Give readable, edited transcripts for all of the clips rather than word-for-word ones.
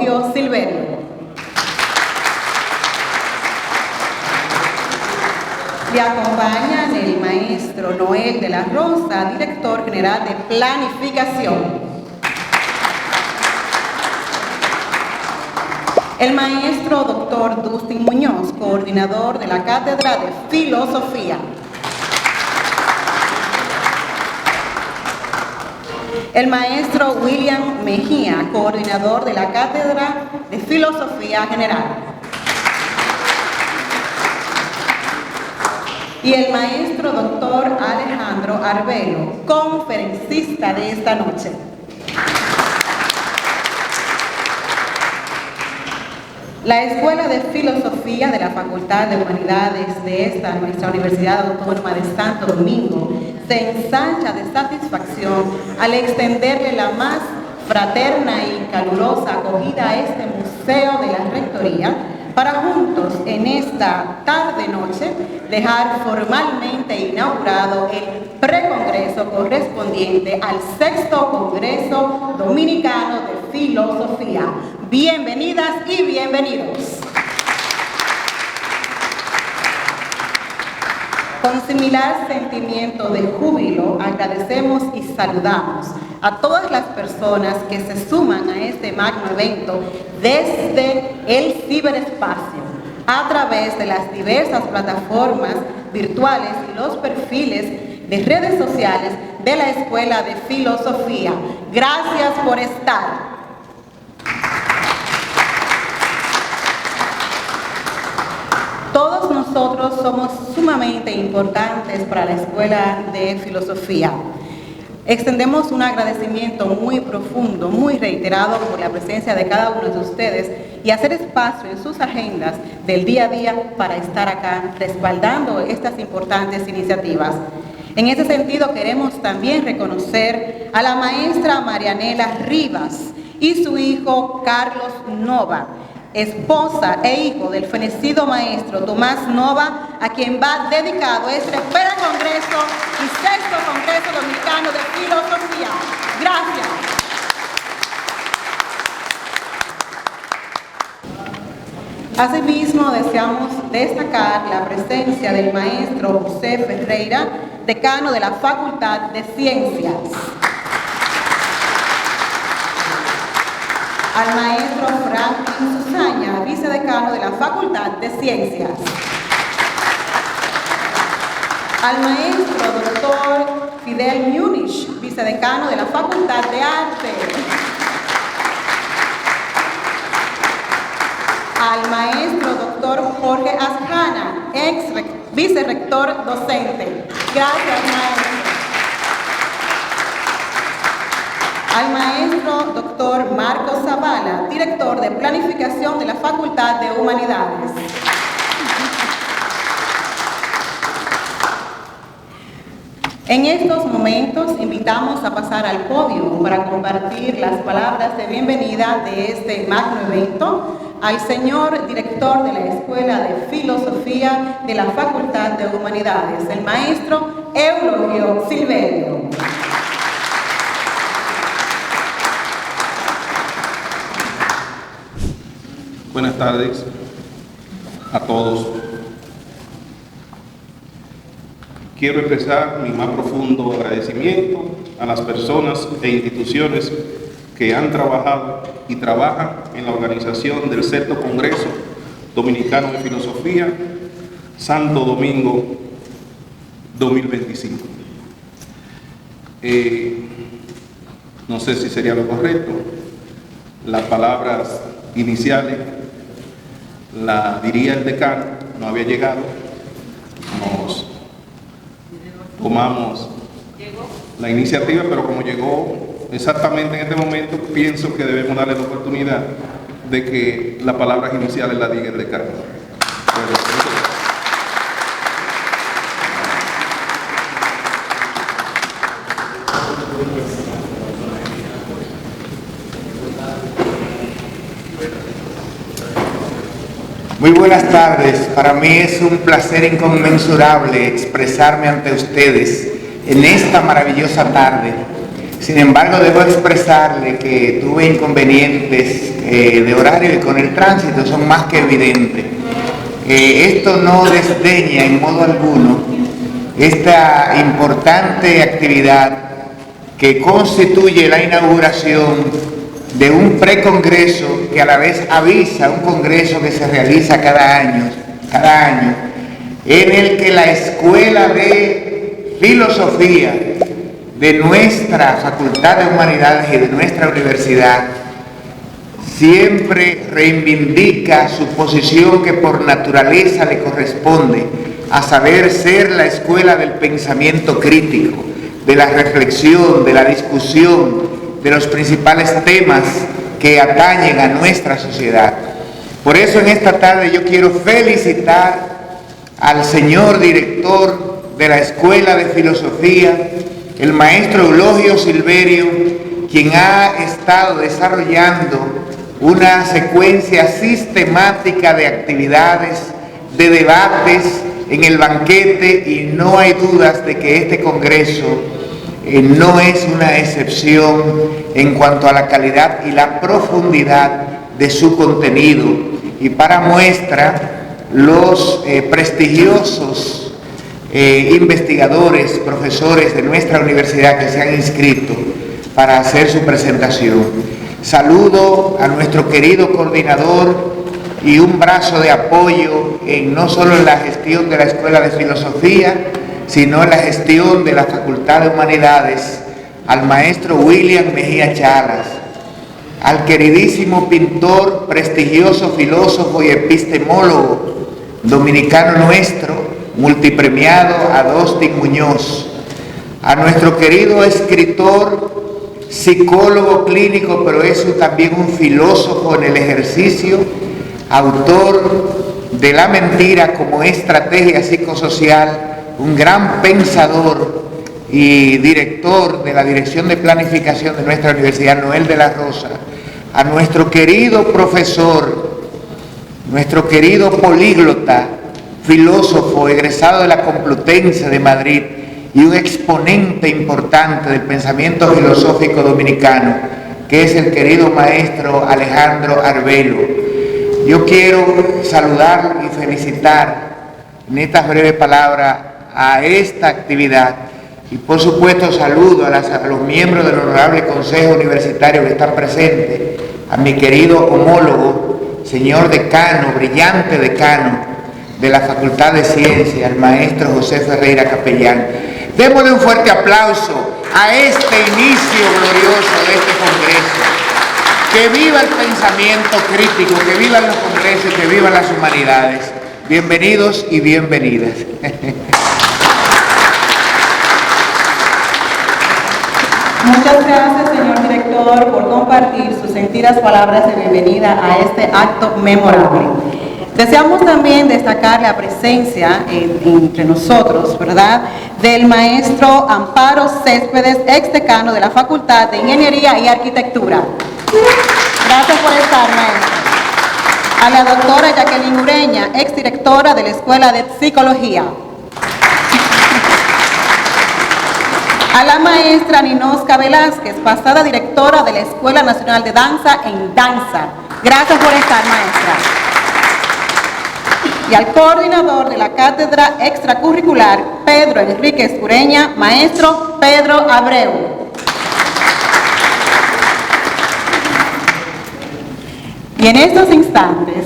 Eulogio Silverio. Le acompañan el maestro Noel de la Rosa, director general de Planificación. El maestro Dr. Dustin Muñoz, coordinador de la Cátedra de Filosofía. El maestro William Mejía, coordinador de la Cátedra de Filosofía General. Y el maestro Dr. Alejandro Arbelo, conferencista de esta noche. La Escuela de Filosofía de la Facultad de Humanidades de nuestra Universidad Autónoma de Santo Domingo se ensancha de satisfacción al extenderle la más fraterna y calurosa acogida a este museo de la Rectoría para juntos en esta tarde-noche dejar formalmente inaugurado el precongreso correspondiente al 6º Congreso Dominicano de Filosofía. Bienvenidas y bienvenidos. Con similar sentimiento de júbilo, agradecemos y saludamos a todas las personas que se suman a este magno evento desde el ciberespacio, a través de las diversas plataformas virtuales y los perfiles de redes sociales de la Escuela de Filosofía. Gracias por estar. Todos nosotros somos sumamente importantes para la Escuela de Filosofía. Extendemos un agradecimiento muy profundo, muy reiterado por la presencia de cada uno de ustedes y hacer espacio en sus agendas del día a día para estar acá respaldando estas importantes iniciativas. En ese sentido, queremos también reconocer a la maestra Marianela Rivas y su hijo Carlos Nova, esposa e hijo del fenecido maestro Tomás Nova, a quien va dedicado este precongreso y 6º Congreso Dominicano de Filosofía. Gracias. Asimismo, deseamos destacar la presencia del maestro José Ferreira, decano de la Facultad de Ciencias. Al maestro Franklin Susaña, vicedecano de la Facultad de Ciencias. Al maestro doctor Fidel Múnich, vicedecano de la Facultad de Arte. Al maestro doctor Jorge Asjana, ex vicerrector docente. Gracias, maestro. Al maestro doctor Marcos Zavala, director de Planificación de la Facultad de Humanidades. En estos momentos invitamos a pasar al podio para compartir las palabras de bienvenida de este magno evento al señor director de la Escuela de Filosofía de la Facultad de Humanidades, el maestro Eulogio Silverio. Buenas tardes a todos. Quiero expresar mi más profundo agradecimiento a las personas e instituciones que han trabajado y trabajan en la organización del 6º Congreso Dominicano de Filosofía, Santo Domingo 2025. No sé si sería lo correcto, las palabras iniciales la diría el decano, no había llegado, nos tomamos la iniciativa, pero como llegó exactamente en este momento, pienso que debemos darle la oportunidad de que las palabras iniciales la diga el decano. Muy buenas tardes. Para mí es un placer inconmensurable expresarme ante ustedes en esta maravillosa tarde. Sin embargo, debo expresarle que tuve inconvenientes de horario y con el tránsito son más que evidentes. Esto no desdeña en modo alguno esta importante actividad que constituye la inauguración de un precongreso que a la vez avisa un congreso que se realiza cada año, en el que la Escuela de Filosofía de nuestra Facultad de Humanidades y de nuestra universidad siempre reivindica su posición que por naturaleza le corresponde, a saber ser la escuela del pensamiento crítico, de la reflexión, de la discusión, de los principales temas que atañen a nuestra sociedad. Por eso en esta tarde yo quiero felicitar al señor director de la Escuela de Filosofía, el maestro Eulogio Silverio, quien ha estado desarrollando una secuencia sistemática de actividades, de debates en el banquete, y no hay dudas de que este congreso no es una excepción en cuanto a la calidad y la profundidad de su contenido. Y para muestra, los prestigiosos investigadores, profesores de nuestra universidad que se han inscrito para hacer su presentación. Saludo a nuestro querido coordinador y un brazo de apoyo no solo en la gestión de la Escuela de Filosofía, sino en la gestión de la Facultad de Humanidades, al maestro William Mejía Chalas, al queridísimo pintor, prestigioso filósofo y epistemólogo dominicano nuestro, multipremiado Adostin Muñoz, a nuestro querido escritor, psicólogo clínico, pero es también un filósofo en el ejercicio, autor de La mentira como estrategia psicosocial, un gran pensador y director de la Dirección de Planificación de nuestra Universidad, Noel de la Rosa, a nuestro querido profesor, nuestro querido políglota, filósofo egresado de la Complutense de Madrid y un exponente importante del pensamiento filosófico dominicano, que es el querido maestro Alejandro Arbelo. Yo quiero saludar y felicitar en estas breves palabras a esta actividad, y por supuesto saludo a los miembros del Honorable Consejo Universitario que están presentes, a mi querido homólogo, señor decano, brillante decano de la Facultad de Ciencias, el maestro José Ferreira Capellán. Démosle un fuerte aplauso a este inicio glorioso de este congreso. Que viva el pensamiento crítico, que vivan los congresos, que vivan las humanidades. Bienvenidos y bienvenidas. Muchas gracias, señor director, por compartir sus sentidas palabras de bienvenida a este acto memorable. Deseamos también destacar la presencia entre nosotros, ¿verdad?, del maestro Amparo Céspedes, exdecano de la Facultad de Ingeniería y Arquitectura. Gracias por estar, maestro. A la doctora Jacqueline Ureña, exdirectora de la Escuela de Psicología. A la maestra Ninosca Velázquez, pasada directora de la Escuela Nacional de Danza en Danza. Gracias por estar, maestra. Y al coordinador de la Cátedra Extracurricular, Pedro Enríquez Ureña, maestro Pedro Abreu. Y en estos instantes,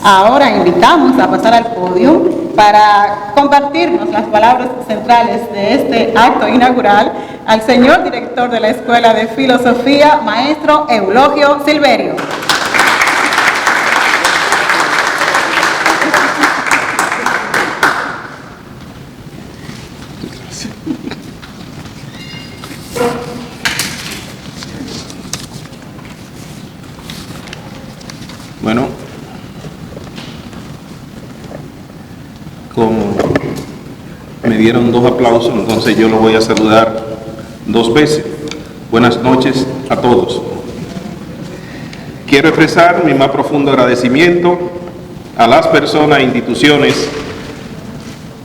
ahora invitamos a pasar al podio para compartirnos las palabras centrales de este acto inaugural al señor director de la Escuela de Filosofía, maestro Eulogio Silverio. Bueno, como me dieron 2 aplausos, entonces yo lo voy a saludar 2 veces. Buenas noches a todos. Quiero expresar mi más profundo agradecimiento a las personas e instituciones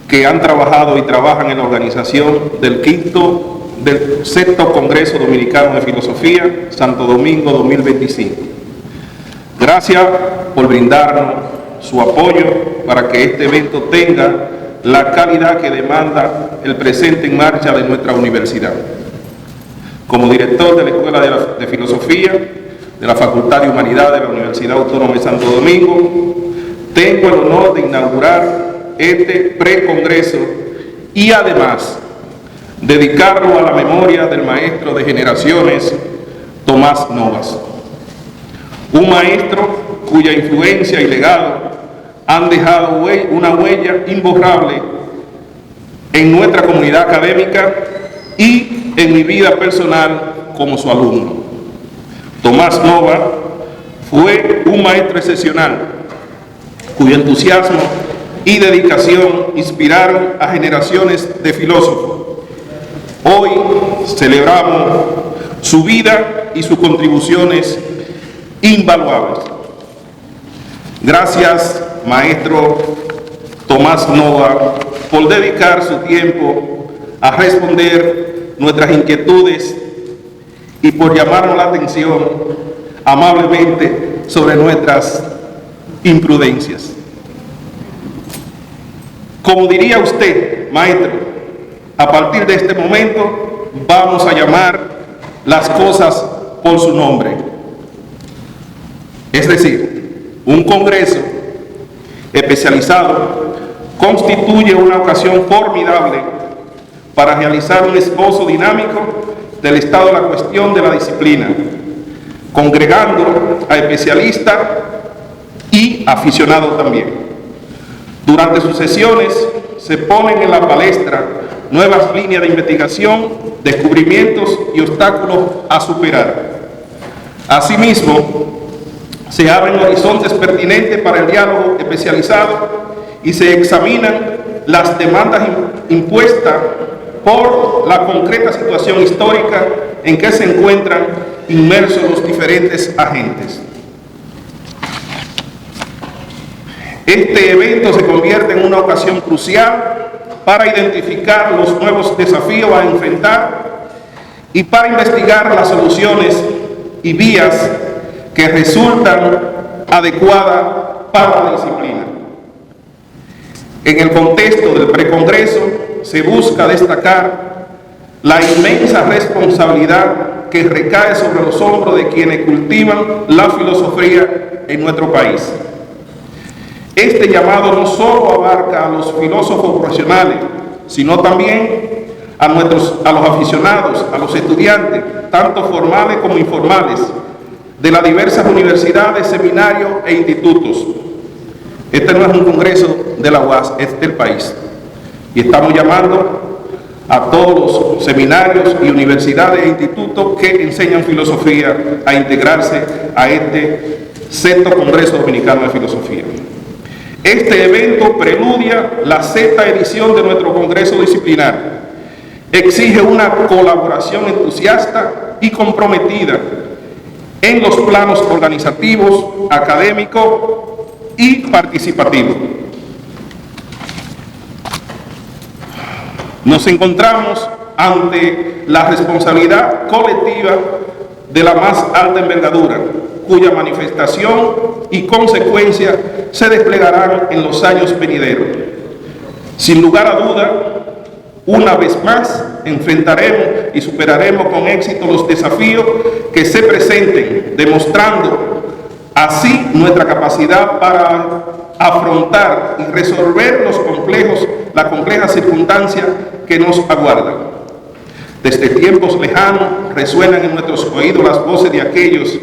que han trabajado y trabajan en la organización del 6º Congreso Dominicano de Filosofía, Santo Domingo 2025. Gracias por brindarnos su apoyo para que este evento tenga la calidad que demanda el presente en marcha de nuestra universidad. Como director de la Escuela de Filosofía de la Facultad de Humanidades de la Universidad Autónoma de Santo Domingo, tengo el honor de inaugurar este precongreso y además dedicarlo a la memoria del maestro de generaciones, Tomás Novas. Un maestro cuya influencia y legado han dejado una huella imborrable en nuestra comunidad académica y en mi vida personal como su alumno. Tomás Novas fue un maestro excepcional, cuyo entusiasmo y dedicación inspiraron a generaciones de filósofos. Hoy celebramos su vida y sus contribuciones invaluables. Gracias, maestro Tomás Novas, por dedicar su tiempo a responder nuestras inquietudes y por llamarnos la atención amablemente sobre nuestras imprudencias. Como diría usted, maestro, a partir de este momento vamos a llamar las cosas por su nombre. Es decir, un congreso especializado constituye una ocasión formidable para realizar un esbozo dinámico del estado de la cuestión de la disciplina, congregando a especialistas y aficionados también. Durante sus sesiones se ponen en la palestra nuevas líneas de investigación, descubrimientos y obstáculos a superar. Asimismo, se abren horizontes pertinentes para el diálogo especializado y se examinan las demandas impuestas por la concreta situación histórica en que se encuentran inmersos los diferentes agentes. Este evento se convierte en una ocasión crucial para identificar los nuevos desafíos a enfrentar y para investigar las soluciones y vías que resultan adecuadas para la disciplina. En el contexto del precongreso se busca destacar la inmensa responsabilidad que recae sobre los hombros de quienes cultivan la filosofía en nuestro país. Este llamado no solo abarca a los filósofos profesionales, sino también a los aficionados, a los estudiantes, tanto formales como informales, de las diversas universidades, seminarios e institutos. Este no es un congreso de la UAS, es del país. Y estamos llamando a todos los seminarios y universidades e institutos que enseñan filosofía a integrarse a este sexto Congreso Dominicano de Filosofía. Este evento preludia la sexta edición de nuestro Congreso Disciplinar. Exige una colaboración entusiasta y comprometida en los planos organizativos, académicos y participativos. Nos encontramos ante la responsabilidad colectiva de la más alta envergadura, cuya manifestación y consecuencia se desplegarán en los años venideros. Sin lugar a duda, una vez más, enfrentaremos y superaremos con éxito los desafíos que se presenten, demostrando así nuestra capacidad para afrontar y resolver las complejas circunstancias que nos aguardan. Desde tiempos lejanos resuenan en nuestros oídos las voces de aquellos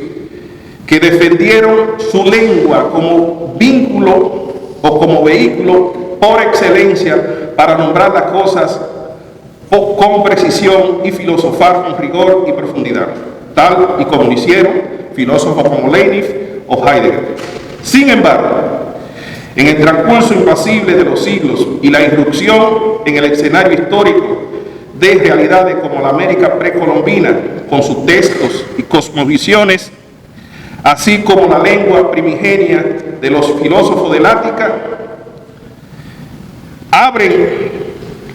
que defendieron su lengua como vínculo o como vehículo por excelencia para nombrar las cosas con precisión y filosofar con rigor y profundidad, tal y como lo hicieron filósofos como Leibniz o Heidegger. Sin embargo, en el transcurso impasible de los siglos y la irrupción en el escenario histórico de realidades como la América precolombina, con sus textos y cosmovisiones, así como la lengua primigenia de los filósofos del Ática, abren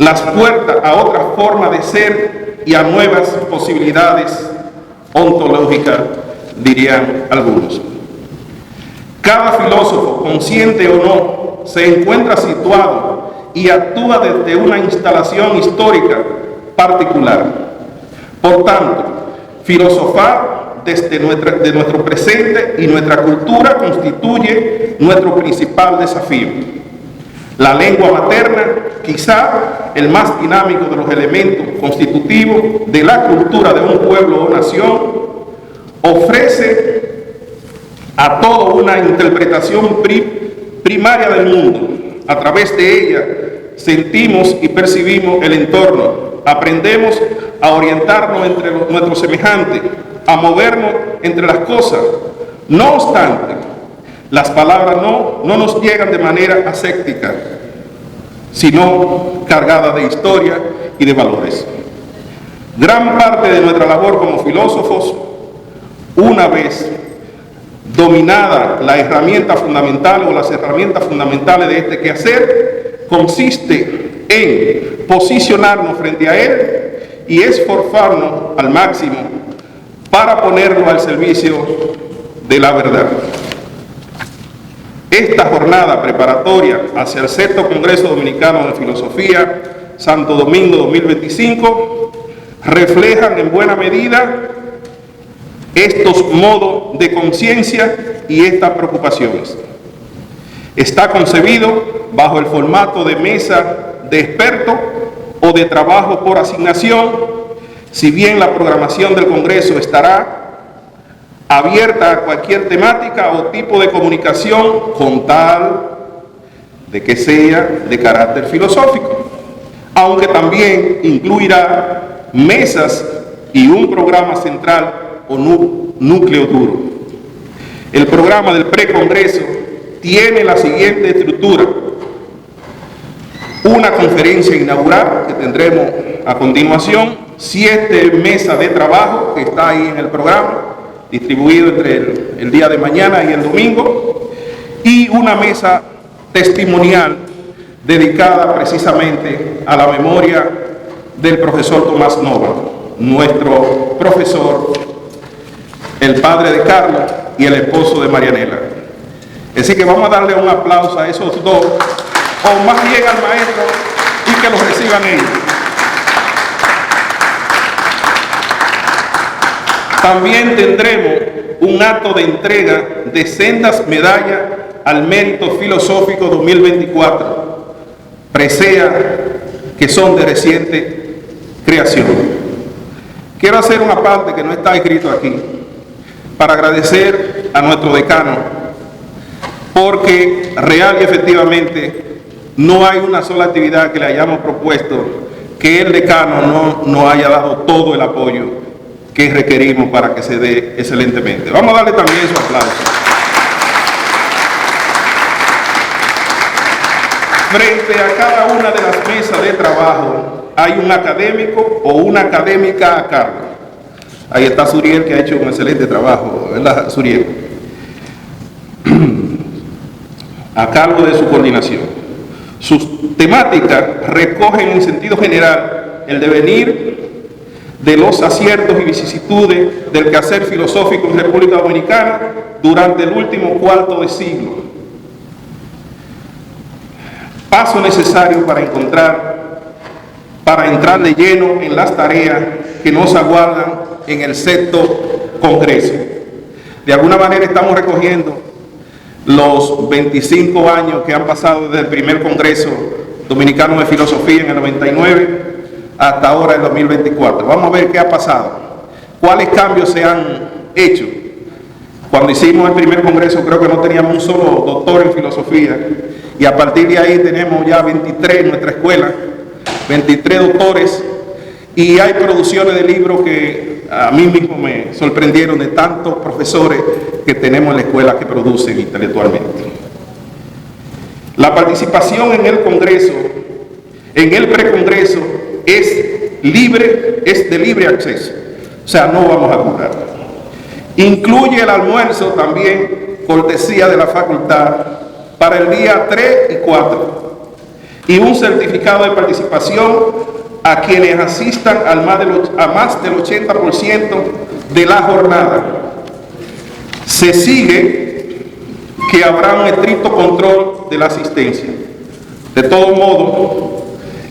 las puertas a otra forma de ser y a nuevas posibilidades ontológicas, dirían algunos. Cada filósofo, consciente o no, se encuentra situado y actúa desde una instalación histórica particular. Por tanto, filosofar desde nuestro presente y nuestra cultura constituye nuestro principal desafío. La lengua materna, quizá el más dinámico de los elementos constitutivos de la cultura de un pueblo o nación, ofrece a todo una interpretación primaria del mundo. A través de ella sentimos y percibimos el entorno, aprendemos a orientarnos entre nuestros semejantes, a movernos entre las cosas. No obstante, las palabras no nos llegan de manera aséptica, sino cargadas de historia y de valores. Gran parte de nuestra labor como filósofos, una vez dominada la herramienta fundamental o las herramientas fundamentales de este quehacer, consiste en posicionarnos frente a él y esforzarnos al máximo para ponerlo al servicio de la verdad. Esta jornada preparatoria hacia el sexto Congreso Dominicano de Filosofía Santo Domingo 2025 reflejan en buena medida estos modos de conciencia y estas preocupaciones. Está concebido bajo el formato de mesa de expertos o de trabajo por asignación, si bien la programación del Congreso estará abierta a cualquier temática o tipo de comunicación con tal de que sea de carácter filosófico, aunque también incluirá mesas y un programa central o núcleo duro. El programa del precongreso tiene la siguiente estructura: una conferencia inaugural que tendremos a continuación, 7 mesas de trabajo que está ahí en el programa, distribuido entre el día de mañana y el domingo, y una mesa testimonial dedicada precisamente a la memoria del profesor Tomás Nova, nuestro profesor, el padre de Carlos y el esposo de Marianela. Así que vamos a darle un aplauso a esos dos, o más bien al maestro, y que los reciban ellos. También tendremos un acto de entrega de sendas medallas al mérito filosófico 2024, presea que son de reciente creación. Quiero hacer una parte que no está escrito aquí, para agradecer a nuestro decano, porque real y efectivamente no hay una sola actividad que le hayamos propuesto que el decano no haya dado todo el apoyo que requerimos para que se dé excelentemente. Vamos a darle también su aplauso. Frente a cada una de las mesas de trabajo hay un académico o una académica a cargo. Ahí está Suriel, que ha hecho un excelente trabajo, ¿verdad, Suriel? A cargo de su coordinación. Sus temáticas recogen en sentido general el devenir de los aciertos y vicisitudes del quehacer filosófico en República Dominicana durante el último cuarto de siglo. Paso necesario para entrar de lleno en las tareas que nos aguardan en el sexto Congreso. De alguna manera estamos recogiendo los 25 años que han pasado desde el primer Congreso Dominicano de Filosofía en el 99 hasta ahora el 2024. Vamos a ver qué ha pasado, cuáles cambios se han hecho. Cuando hicimos el primer Congreso creo que no teníamos un solo doctor en filosofía, y a partir de ahí tenemos ya 23 en nuestra escuela, 23 doctores, y hay producciones de libros que a mí mismo me sorprendieron de tantos profesores que tenemos en la escuela que producen intelectualmente. La participación en el Congreso, en el precongreso, es de libre acceso, o sea, no vamos a cobrar. Incluye el almuerzo también, cortesía de la facultad, para el día 3 y 4, y un certificado de participación a quienes asistan a más del 80% de la jornada. Se sigue que habrá un estricto control de la asistencia. De todo modo,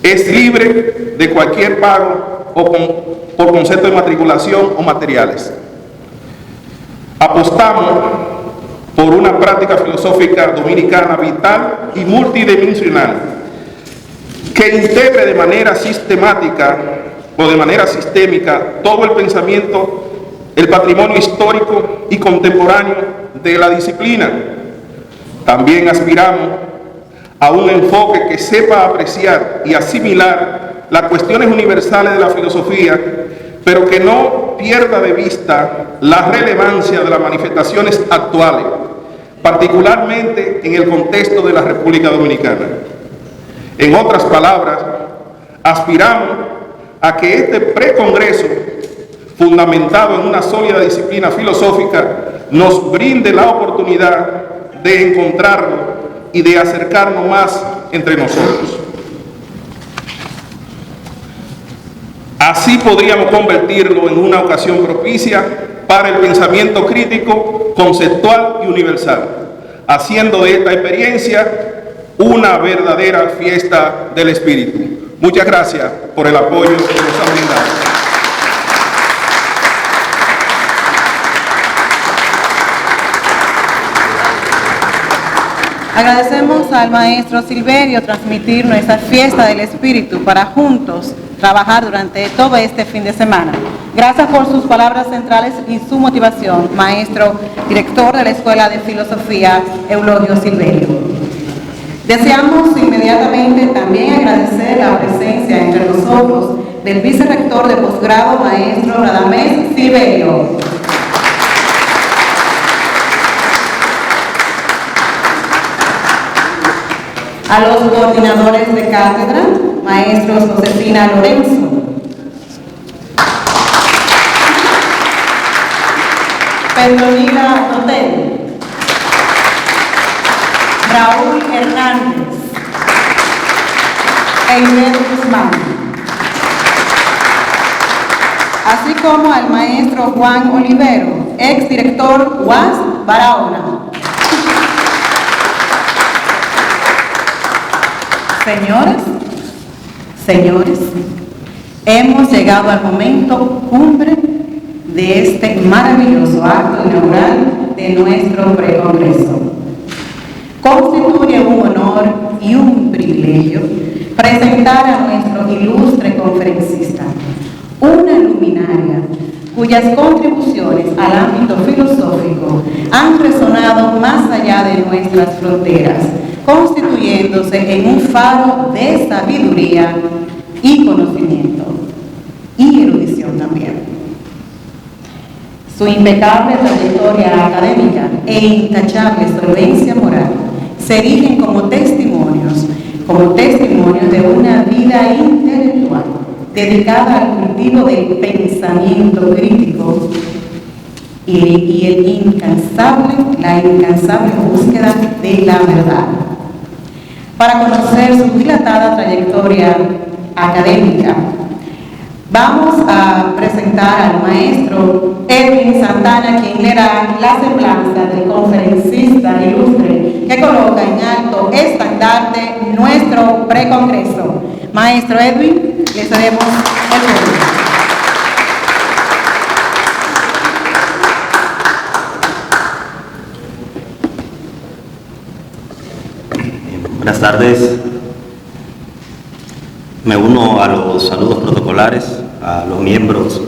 es libre de cualquier pago o por concepto de matriculación o materiales. Apostamos por una práctica filosófica dominicana vital y multidimensional que integre de manera sistemática o de manera sistémica todo el pensamiento, el patrimonio histórico y contemporáneo de la disciplina. También aspiramos a un enfoque que sepa apreciar y asimilar las cuestiones universales de la filosofía, pero que no pierda de vista la relevancia de las manifestaciones actuales, particularmente en el contexto de la República Dominicana. En otras palabras, aspiramos a que este precongreso, fundamentado en una sólida disciplina filosófica, nos brinde la oportunidad de encontrarnos y de acercarnos más entre nosotros. Así podríamos convertirlo en una ocasión propicia para el pensamiento crítico, conceptual y universal, haciendo de esta experiencia una verdadera fiesta del espíritu. Muchas gracias por el apoyo que nos han brindado. Agradecemos al maestro Silverio transmitirnos esta fiesta del espíritu para juntos trabajar durante todo este fin de semana. Gracias por sus palabras centrales y su motivación, maestro director de la Escuela de Filosofía, Eulogio Silverio. Deseamos inmediatamente también agradecer la presencia entre nosotros del vicerrector de posgrado, maestro Radamés Silverio. A los coordinadores de cátedra, maestros Josefina Lorenzo, Petronila Dotel, Raúl Hernández, Einer Guzmán, así como al maestro Juan Olivero, exdirector UAS Barahona. Señoras, señores, hemos llegado al momento cumbre de este maravilloso acto inaugural de nuestro precongreso. Constituye un honor y un privilegio presentar a nuestro ilustre conferencista, una luminaria cuyas contribuciones al ámbito filosófico han resonado más allá de nuestras fronteras, constituyéndose en un faro de sabiduría y conocimiento, y erudición también. Su impecable trayectoria académica e intachable solvencia moral se erigen como testimonios de una vida intelectual dedicada al cultivo del pensamiento crítico y la incansable búsqueda de la verdad. Para conocer su dilatada trayectoria académica, vamos a presentar al maestro Edwin Santana, quien leerá la semblanza del conferencista ilustre que coloca en alto estandarte nuestro precongreso. Maestro Edwin, le cedemos el turno. Buenas tardes. Me uno a los saludos protocolares a los miembros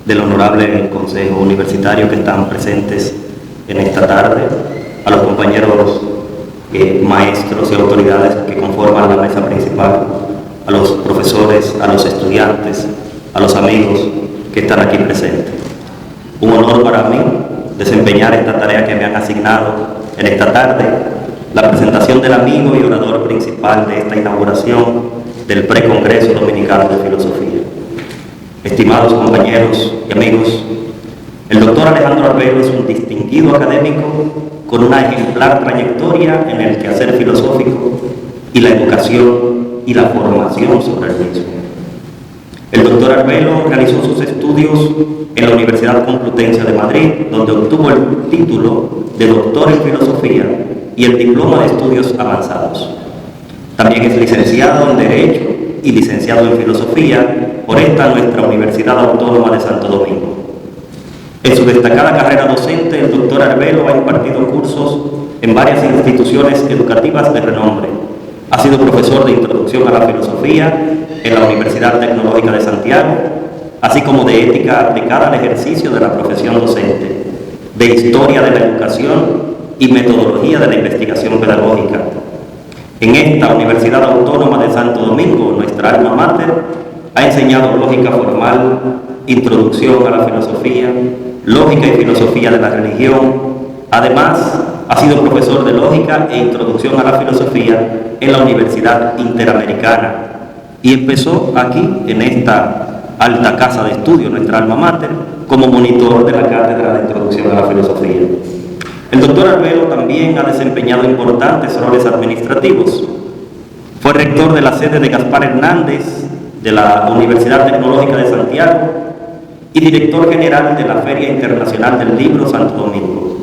del honorable Consejo Universitario que están presentes en esta tarde, a los compañeros maestros y autoridades que conforman la mesa principal, a los profesores, a los estudiantes, a los amigos que están aquí presentes. Un honor para mí desempeñar esta tarea que me han asignado en esta tarde, la presentación del amigo y orador principal de esta inauguración del Precongreso Dominicano de Filosofía. Estimados compañeros y amigos, el doctor Alejandro Arbelo es un distinguido académico con una ejemplar trayectoria en el quehacer filosófico y la educación y la formación sobre el mismo. El doctor Arbelo realizó sus estudios en la Universidad Complutense de Madrid, donde obtuvo el título de doctor en filosofía y el Diploma de Estudios Avanzados. También es licenciado en Derecho y licenciado en Filosofía por esta nuestra Universidad Autónoma de Santo Domingo. En su destacada carrera docente, el doctor Arbelo ha impartido cursos en varias instituciones educativas de renombre. Ha sido profesor de Introducción a la Filosofía en la Universidad Tecnológica de Santiago, así como de Ética aplicada al ejercicio de la profesión docente, de Historia de la Educación y Metodología de la Investigación Pedagógica. En esta Universidad Autónoma de Santo Domingo, nuestra alma mater, ha enseñado Lógica Formal, Introducción a la Filosofía, Lógica y Filosofía de la Religión. Además, ha sido profesor de Lógica e Introducción a la Filosofía en la Universidad Interamericana y empezó aquí, en esta alta casa de estudio, nuestra alma mater, como monitor de la Cátedra de Introducción a la Filosofía. El doctor Arbelo también ha desempeñado importantes roles administrativos. Fue rector de la sede de Gaspar Hernández de la Universidad Tecnológica de Santiago y director general de la Feria Internacional del Libro Santo Domingo.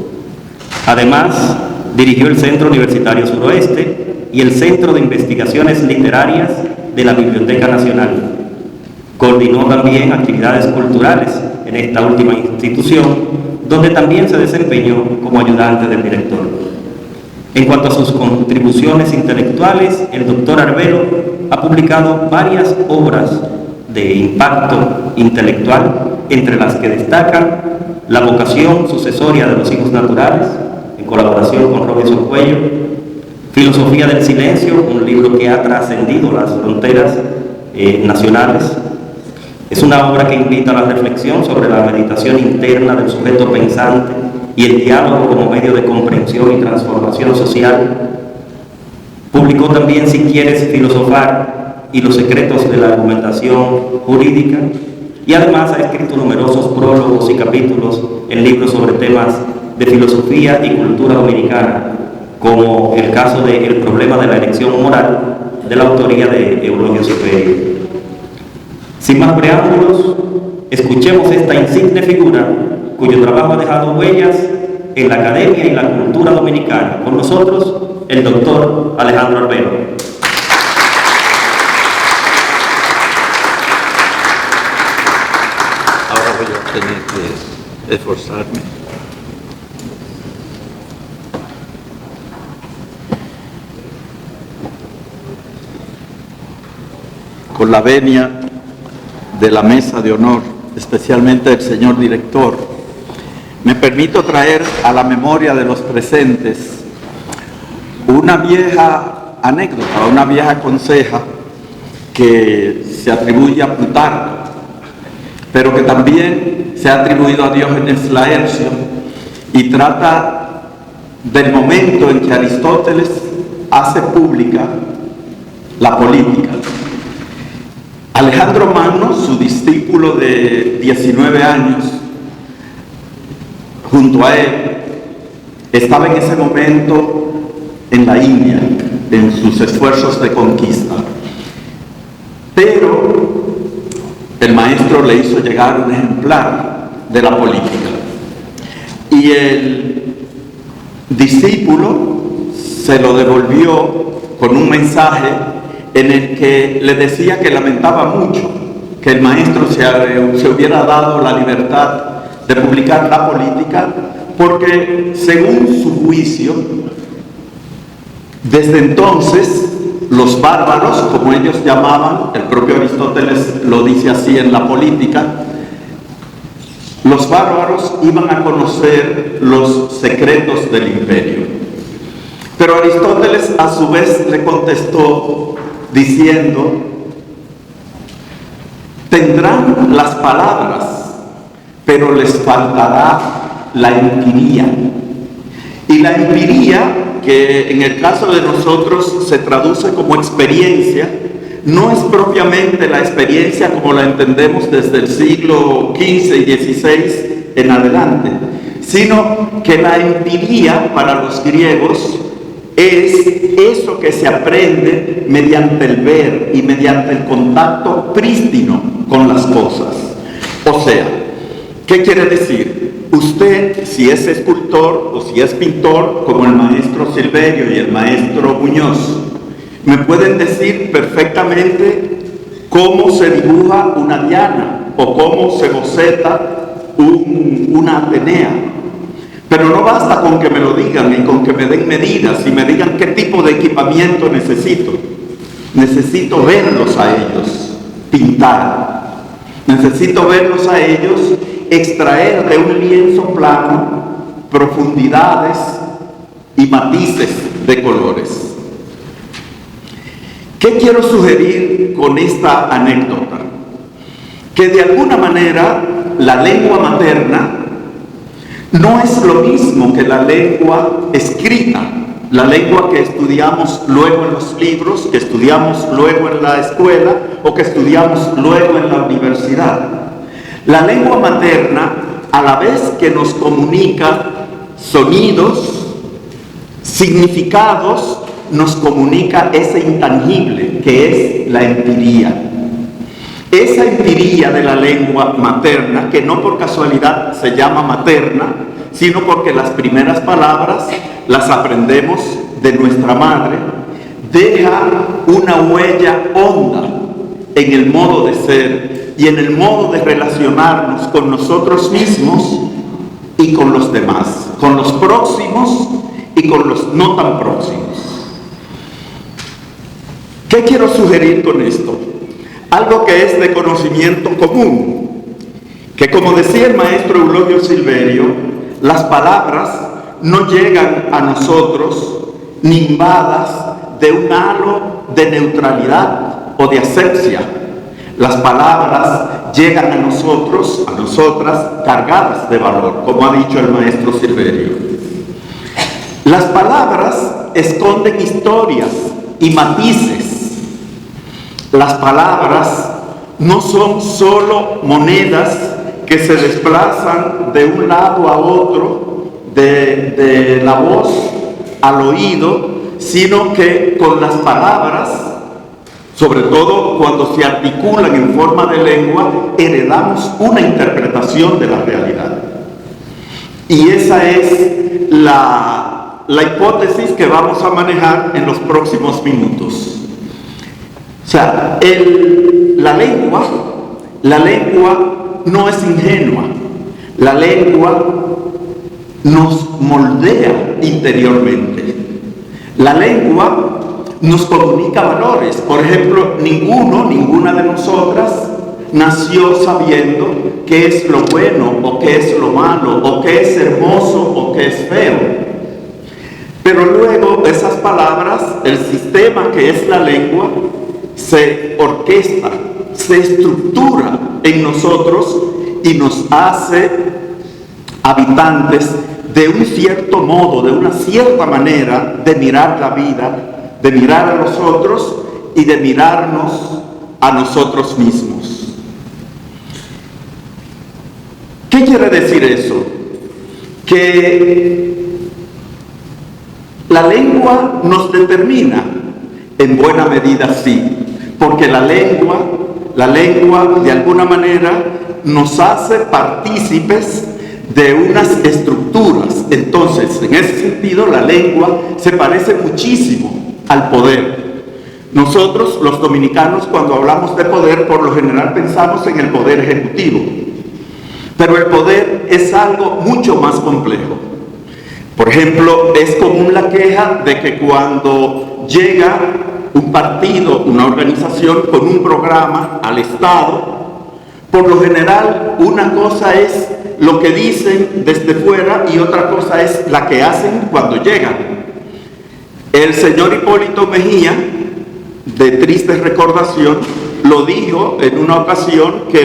Además, dirigió el Centro Universitario Suroeste y el Centro de Investigaciones Literarias de la Biblioteca Nacional. Coordinó también actividades culturales en esta última institución, donde también se desempeñó como ayudante del director. En cuanto a sus contribuciones intelectuales, el doctor Arbelo ha publicado varias obras de impacto intelectual, entre las que destacan La vocación sucesoria de los hijos naturales, en colaboración con Robinson Cuello, Filosofía del silencio, un libro que ha trascendido las fronteras nacionales. Es una obra que invita a la reflexión sobre la meditación interna del sujeto pensante y el diálogo como medio de comprensión y transformación social. Publicó también Si quieres filosofar y los secretos de la argumentación jurídica, y además ha escrito numerosos prólogos y capítulos en libros sobre temas de filosofía y cultura dominicana, como el caso de El problema de la elección moral, de la autoría de Eulogio Silverio. Sin más preámbulos, escuchemos esta insigne figura cuyo trabajo ha dejado huellas en la academia y la cultura dominicana. Con nosotros, el doctor Alejandro Arbelo. Ahora voy a tener que esforzarme. Con la venia de la mesa de honor, especialmente del señor director, me permito traer a la memoria de los presentes una vieja anécdota, una vieja conseja que se atribuye a Plutarco, pero que también se ha atribuido a Diógenes Laercio y trata del momento en que Aristóteles hace pública la política. Alejandro Magno, su discípulo de 19 años, junto a él, estaba en ese momento en la India, en sus esfuerzos de conquista. Pero el maestro le hizo llegar un ejemplar de la política. Y el discípulo se lo devolvió con un mensaje en el que le decía que lamentaba mucho que el maestro se hubiera dado la libertad de publicar la política, porque según su juicio, desde entonces los bárbaros, como ellos llamaban, el propio Aristóteles lo dice así en la política, los bárbaros iban a conocer los secretos del imperio. Pero Aristóteles a su vez le contestó diciendo: tendrán las palabras, pero les faltará la empiría. Y la empiría, que en el caso de nosotros se traduce como experiencia, no es propiamente la experiencia como la entendemos desde el siglo XV y XVI en adelante, sino que la empiría para los griegos es eso que se aprende mediante el ver y mediante el contacto prístino con las cosas. O sea, ¿qué quiere decir? usted, si es escultor o si es pintor, como el maestro Silverio y el maestro Muñoz, me pueden decir perfectamente cómo se dibuja una diana o cómo se boceta una Atenea. Pero no basta con que me lo digan y con que me den medidas y me digan qué tipo de equipamiento necesito. Necesito verlos a ellos pintar. Necesito verlos a ellos extraer de un lienzo plano profundidades y matices de colores. ¿Qué quiero sugerir con esta anécdota? Que de alguna manera la lengua materna no es lo mismo que la lengua escrita, la lengua que estudiamos luego en los libros, que estudiamos luego en la escuela o que estudiamos luego en la universidad. La lengua materna, a la vez que nos comunica sonidos, significados, nos comunica ese intangible que es la empiría. Esa empiría de la lengua materna, que no por casualidad se llama materna, sino porque las primeras palabras las aprendemos de nuestra madre, deja una huella honda en el modo de ser y en el modo de relacionarnos con nosotros mismos y con los demás, con los próximos y con los no tan próximos. ¿Qué quiero sugerir con esto? Algo que es de conocimiento común, que como decía el maestro Eulogio Silverio, las palabras no llegan a nosotros nimbadas de un halo de neutralidad o de asepsia. Las palabras llegan a nosotros, a nosotras, cargadas de valor, como ha dicho el maestro Silverio. Las palabras esconden historias y matices. Las palabras no son solo monedas que se desplazan de un lado a otro, de la voz al oído, sino que con las palabras, sobre todo cuando se articulan en forma de lengua, heredamos una interpretación de la realidad. Y esa es la hipótesis que vamos a manejar en los próximos minutos. O sea, la lengua no es ingenua. La lengua nos moldea interiormente. La lengua nos comunica valores. Por ejemplo, ninguna de nosotras nació sabiendo qué es lo bueno o qué es lo malo, o qué es hermoso o qué es feo. Pero luego esas palabras, el sistema que es la lengua, se orquesta, se estructura en nosotros y nos hace habitantes de un cierto modo, de una cierta manera de mirar la vida, de mirar a los otros y de mirarnos a nosotros mismos. ¿Qué quiere decir eso? Que la lengua nos determina, en buena medida sí, porque la lengua de alguna manera nos hace partícipes de unas estructuras. Entonces, en ese sentido, la lengua se parece muchísimo al poder. Nosotros, los dominicanos, cuando hablamos de poder, por lo general pensamos en el poder ejecutivo. Pero el poder es algo mucho más complejo. Por ejemplo, es común la queja de que cuando llega un partido, una organización con un programa al Estado, por lo general una cosa es lo que dicen desde fuera y otra cosa es la que hacen cuando llegan. El señor Hipólito Mejía, de triste recordación, lo dijo en una ocasión que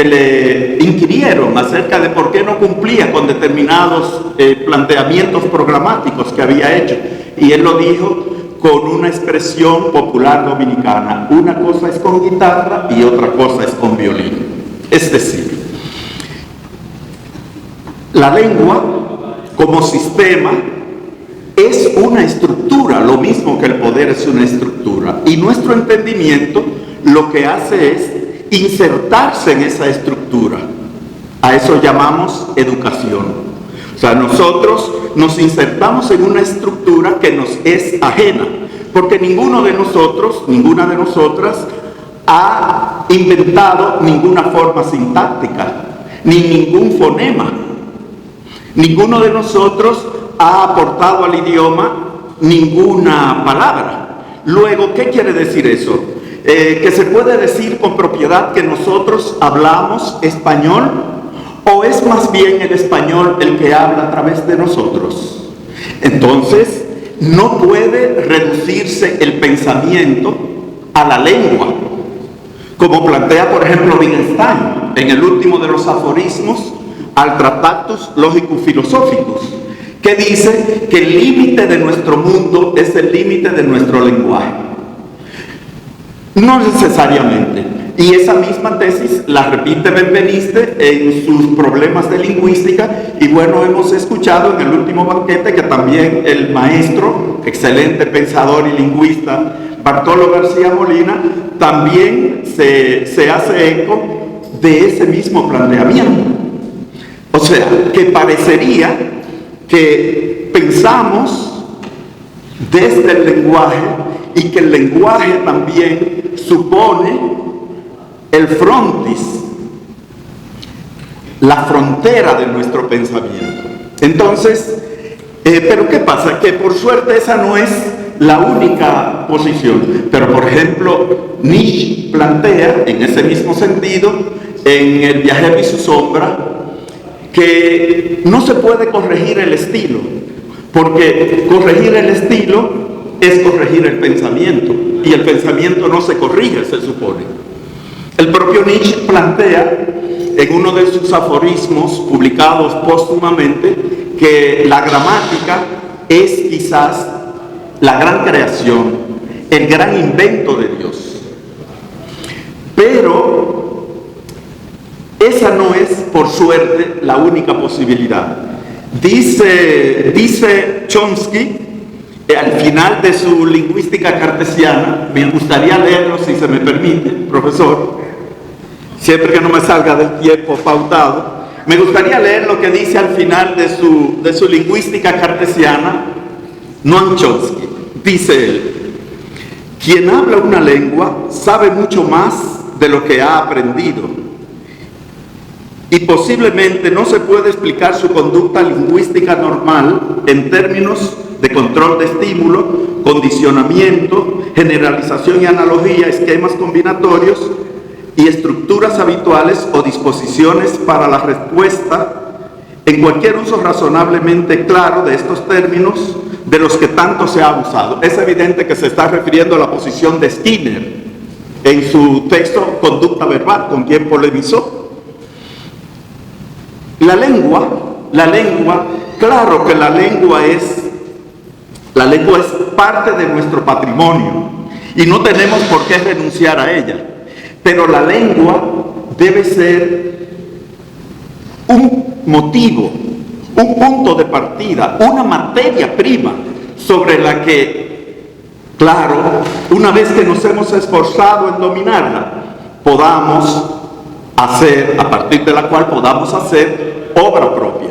le inquirieron acerca de por qué no cumplía con determinados planteamientos programáticos que había hecho. Y él lo dijo con una expresión popular dominicana: una cosa es con guitarra y otra cosa es con violín. Es decir, la lengua como sistema es una estructura, lo mismo que el poder es una estructura, y nuestro entendimiento lo que hace es insertarse en esa estructura. A eso llamamos educación. O sea, nosotros nos insertamos en una estructura que nos es ajena, porque ninguno de nosotros, ninguna de nosotras, ha inventado ninguna forma sintáctica, ni ningún fonema. Ninguno de nosotros ha aportado al idioma ninguna palabra. Luego, ¿qué quiere decir eso? Que se puede decir con propiedad que nosotros hablamos español, o es más bien el español el que habla a través de nosotros. Entonces, no puede reducirse el pensamiento a la lengua, como plantea, por ejemplo, Wittgenstein en el último de los aforismos al Tractatus Lógico-Filosóficus, que dice que el límite de nuestro mundo es el límite de nuestro lenguaje. No necesariamente. Y esa misma tesis la repite Benveniste en sus problemas de lingüística, y bueno, hemos escuchado en el último banquete que también el maestro, excelente pensador y lingüista, Bartolo García Molina, también se hace eco de ese mismo planteamiento. O sea, que parecería que pensamos desde el lenguaje, y que el lenguaje también supone el frontis, la frontera de nuestro pensamiento. Entonces, pero ¿qué pasa? Que por suerte esa no es la única posición. Pero por ejemplo, Nietzsche plantea en ese mismo sentido, en El viajero y su sombra, que no se puede corregir el estilo, porque corregir el estilo es corregir el pensamiento, y el pensamiento no se corrige, se supone. El propio Nietzsche plantea en uno de sus aforismos publicados póstumamente que la gramática es quizás la gran creación, el gran invento de Dios. Pero esa no es, por suerte, la única posibilidad. Dice Chomsky, al final de su lingüística cartesiana, me gustaría leerlo si se me permite, profesor, siempre que no me salga del tiempo pautado, me gustaría leer lo que dice al final de su lingüística cartesiana Noam Chomsky. Dice él: quien habla una lengua sabe mucho más de lo que ha aprendido, y posiblemente no se puede explicar su conducta lingüística normal en términos de control de estímulo, condicionamiento, generalización y analogía, esquemas combinatorios y estructuras habituales o disposiciones para la respuesta en cualquier uso razonablemente claro de estos términos de los que tanto se ha abusado. Es evidente que se está refiriendo a la posición de Skinner en su texto Conducta Verbal, con quien polemizó. La lengua, claro que la lengua es parte de nuestro patrimonio y no tenemos por qué renunciar a ella, pero la lengua debe ser un motivo, un punto de partida, una materia prima sobre la que, claro, una vez que nos hemos esforzado en dominarla, podamos hacer, a partir de la cual podamos hacer obra propia.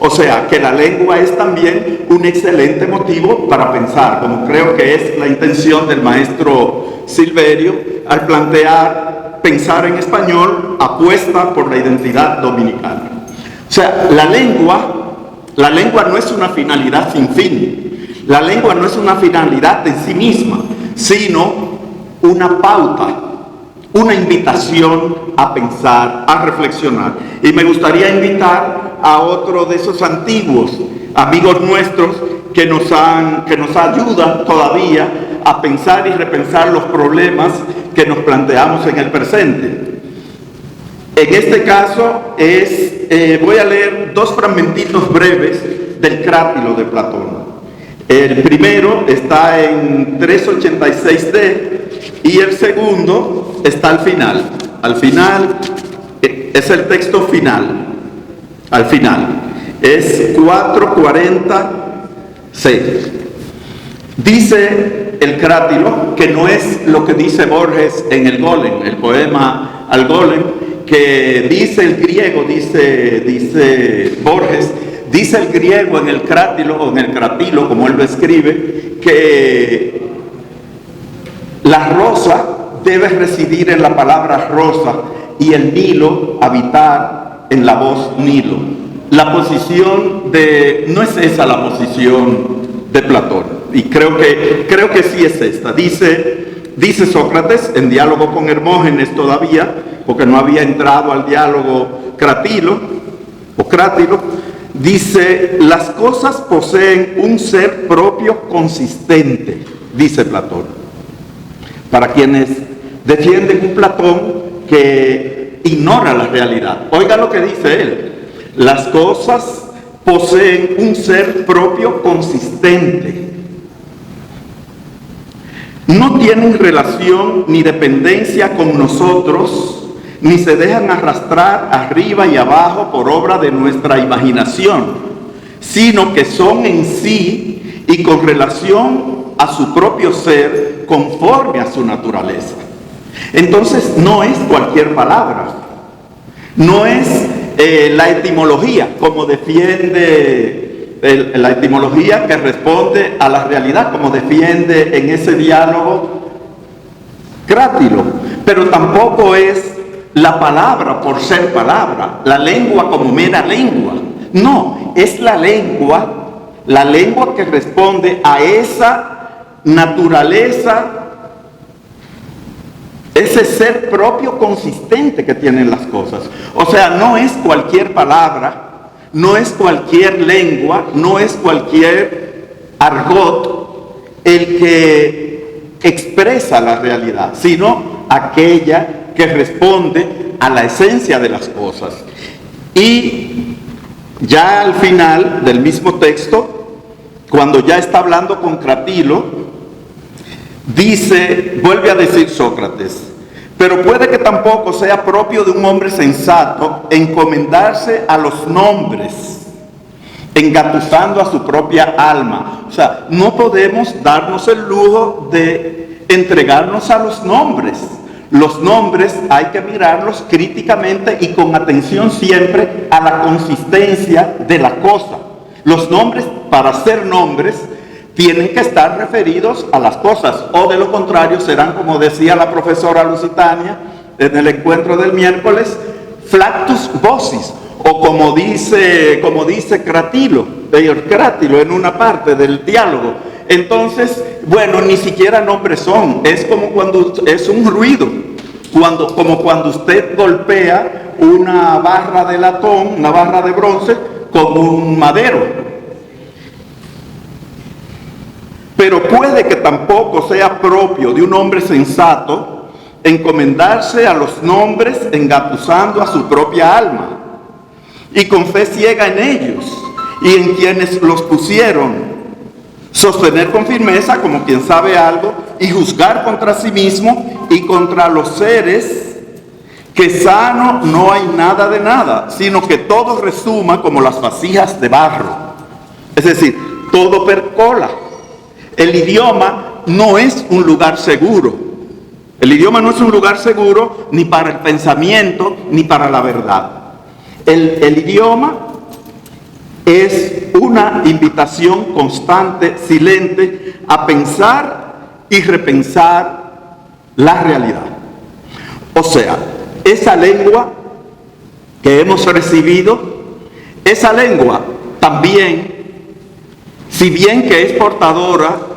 O sea, que la lengua es también un excelente motivo para pensar, como creo que es la intención del maestro Silverio al plantear pensar en español, apuesta por la identidad dominicana. O sea, la lengua no es una finalidad sin fin, la lengua no es una finalidad en sí misma, sino una pauta, una invitación a pensar, a reflexionar. Y me gustaría invitar a otro de esos antiguos amigos nuestros que nos ayudan todavía a pensar y repensar los problemas que nos planteamos en el presente. En este caso voy a leer dos fragmentitos breves del Crátilo de Platón. El primero está en 386D y el segundo está al final. Al final es el texto final. Al final es 440C. Dice el Crátilo, que no es lo que dice Borges en el Golem, el poema al Golem, que dice el griego, dice Borges, dice el griego en el crátilo, o en el cratilo, como él lo escribe, que la rosa debe residir en la palabra rosa y el Nilo habitar en la voz Nilo. La posición no es esa la posición de Platón, y creo que sí es esta. Dice Sócrates, en diálogo con Hermógenes todavía, porque no había entrado al diálogo Crátilo, dice: las cosas poseen un ser propio consistente, dice Platón. Para quienes defienden un Platón que ignora la realidad, oiga lo que dice él: las cosas poseen un ser propio consistente. No tienen relación ni dependencia con nosotros, ni se dejan arrastrar arriba y abajo por obra de nuestra imaginación, sino que son en sí y con relación a su propio ser, conforme a su naturaleza. Entonces no es cualquier palabra, no es la etimología, como defiende la etimología que responde a la realidad, como defiende en ese diálogo Crátilo, pero tampoco es la palabra por ser palabra, la lengua como mera lengua. No, es la lengua que responde a esa naturaleza, ese ser propio consistente que tienen las cosas. O sea, no es cualquier palabra, no es cualquier lengua, no es cualquier argot el que expresa la realidad, sino aquella que responde a la esencia de las cosas. Y ya al final del mismo texto, cuando ya está hablando con Cratilo, vuelve a decir Sócrates: pero puede que tampoco sea propio de un hombre sensato encomendarse a los nombres, engatusando a su propia alma. O sea, no podemos darnos el lujo de entregarnos a los nombres. Los nombres hay que mirarlos críticamente y con atención siempre a la consistencia de la cosa. Los nombres, para ser nombres, tienen que estar referidos a las cosas, o de lo contrario serán, como decía la profesora Lusitania en el encuentro del miércoles, flactus vocis, o como dice Cratilo en una parte del diálogo. Entonces, bueno, ni siquiera nombres son, es como cuando es un ruido, como cuando usted golpea una barra de latón, una barra de bronce con un madero. Pero puede que tampoco sea propio de un hombre sensato encomendarse a los nombres engatusando a su propia alma, y con fe ciega en ellos y en quienes los pusieron, sostener con firmeza como quien sabe algo, y juzgar contra sí mismo y contra los seres que sano no hay nada de nada, sino que todo resuma como las vasijas de barro, es decir, todo percola. El idioma no es un lugar seguro. El idioma no es un lugar seguro ni para el pensamiento ni para la verdad. El idioma es una invitación constante, silente, a pensar y repensar la realidad. O sea, esa lengua que hemos recibido, esa lengua también, si bien que es portadora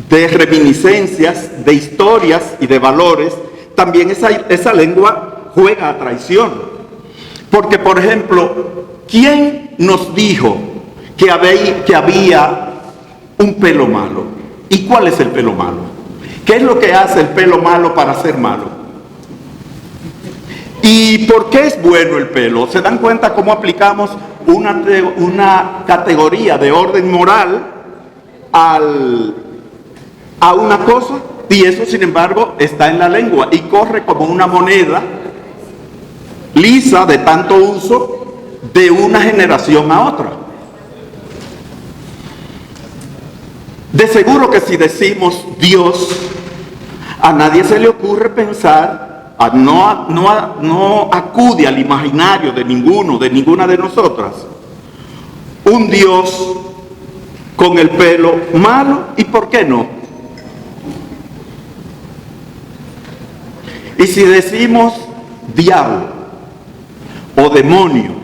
de reminiscencias, de historias y de valores, también esa lengua juega a traición. Porque, por ejemplo, ¿quién nos dijo que había un pelo malo? ¿Y cuál es el pelo malo? ¿Qué es lo que hace el pelo malo para ser malo? ¿Y por qué es bueno el pelo? ¿Se dan cuenta cómo aplicamos una categoría de orden moral a una cosa? Y eso, sin embargo, está en la lengua y corre como una moneda lisa de tanto uso de una generación a otra. De seguro que si decimos Dios, a nadie se le ocurre pensar, no acude al imaginario de ninguna de nosotras, un Dios con el pelo malo, ¿y por qué no? Y si decimos diablo o demonio,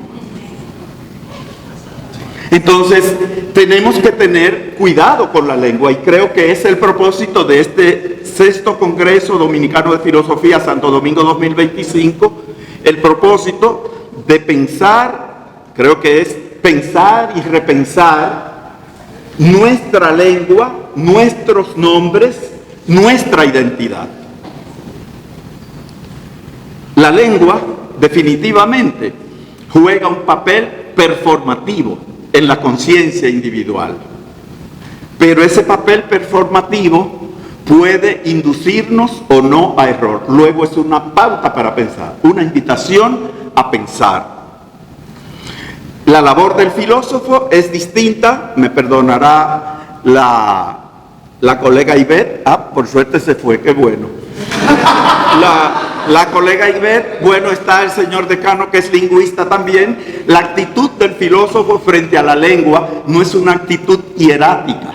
entonces tenemos que tener cuidado con la lengua, y creo que es el propósito de este 6º Congreso Dominicano de Filosofía Santo Domingo 2025, el propósito de pensar, creo que es pensar y repensar nuestra lengua, nuestros nombres, nuestra identidad. La lengua definitivamente juega un papel performativo en la conciencia individual, pero ese papel performativo puede inducirnos o no a error. Luego es una pauta para pensar, una invitación a pensar. La labor del filósofo es distinta, me perdonará la colega Ivette, por suerte se fue, qué bueno. La colega Ivette, bueno, está el señor decano que es lingüista también. La actitud del filósofo frente a la lengua no es una actitud hierática,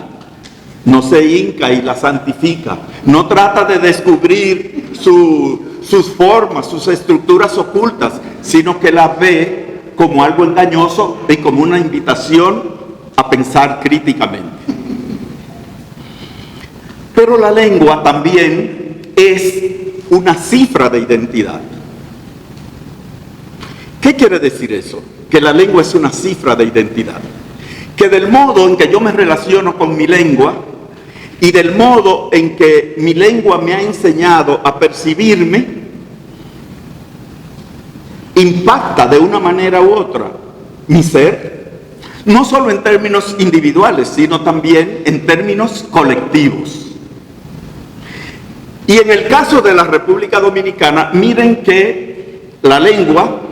no se hinca y la santifica, no trata de descubrir sus formas, sus estructuras ocultas, sino que la ve como algo engañoso y como una invitación a pensar críticamente. Pero la lengua también es una cifra de identidad. ¿Qué quiere decir eso? Que la lengua es una cifra de identidad. Que del modo en que yo me relaciono con mi lengua y del modo en que mi lengua me ha enseñado a percibirme, impacta de una manera u otra mi ser, no solo en términos individuales, sino también en términos colectivos. Y en el caso de la República Dominicana, miren que la lengua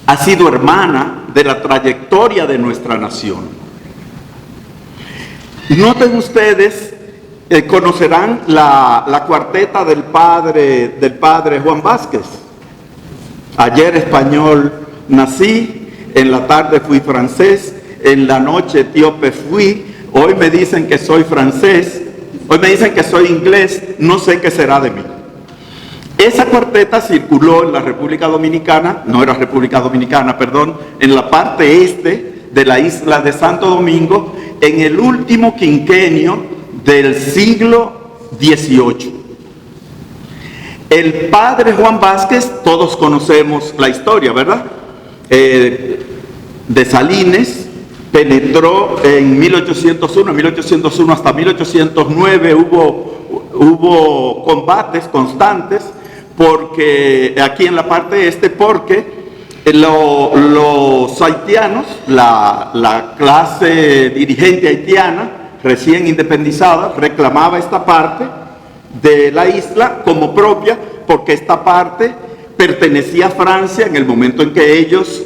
ha sido hermana de la trayectoria de nuestra nación. Noten ustedes, conocerán la cuarteta del padre Juan Vázquez. Ayer español nací, en la tarde fui francés, en la noche etíope fui, hoy me dicen que soy francés, hoy me dicen que soy inglés, no sé qué será de mí. Esa cuarteta circuló en la República Dominicana, no era República Dominicana, perdón, en la parte este de la isla de Santo Domingo, en el último quinquenio del siglo XVIII. El padre Juan Vázquez, todos conocemos la historia, ¿verdad? De Salines, penetró en 1801 hasta 1809 hubo combates constantes, porque aquí en la parte este, porque los haitianos, la clase dirigente haitiana recién independizada, reclamaba esta parte de la isla como propia, porque esta parte pertenecía a Francia en el momento en que ellos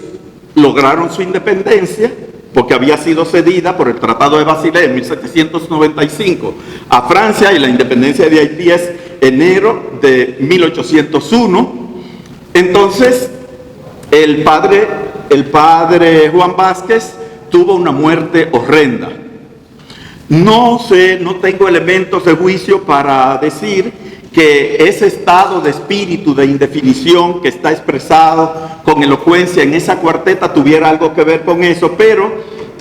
lograron su independencia, porque había sido cedida por el Tratado de Basilea en 1795 a Francia, y la independencia de Haití es enero de 1801. Entonces, el padre Juan Vázquez tuvo una muerte horrenda. No sé, no tengo elementos de juicio para decir que ese estado de espíritu, de indefinición que está expresado con elocuencia en esa cuarteta tuviera algo que ver con eso, pero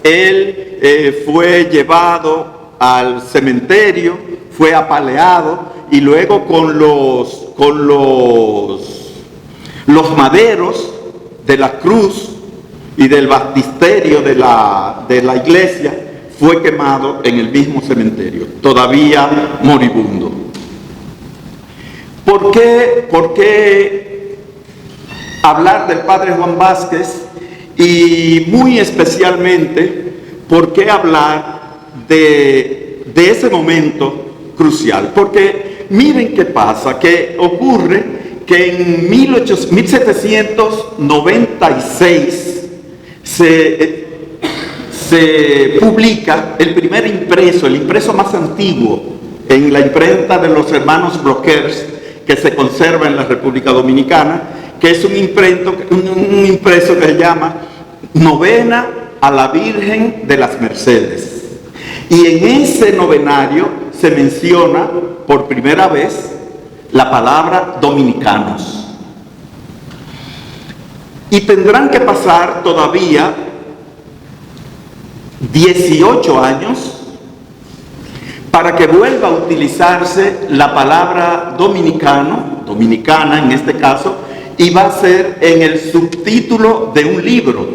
él fue llevado al cementerio, fue apaleado, y luego con los maderos de la cruz y del baptisterio de la iglesia fue quemado en el mismo cementerio, todavía moribundo. ¿Por qué hablar del padre Juan Vázquez? Y muy especialmente, ¿por qué hablar de ese momento crucial? Porque miren qué pasa, que ocurre que en 1796 se publica el primer impreso, el impreso más antiguo, en la imprenta de los hermanos Bloquers, que se conserva en la República Dominicana, que es un impreso que se llama Novena a la Virgen de las Mercedes. Y en ese novenario se menciona por primera vez la palabra dominicanos. Y tendrán que pasar todavía 18 años para que vuelva a utilizarse la palabra dominicano, dominicana en este caso, y va a ser en el subtítulo de un libro,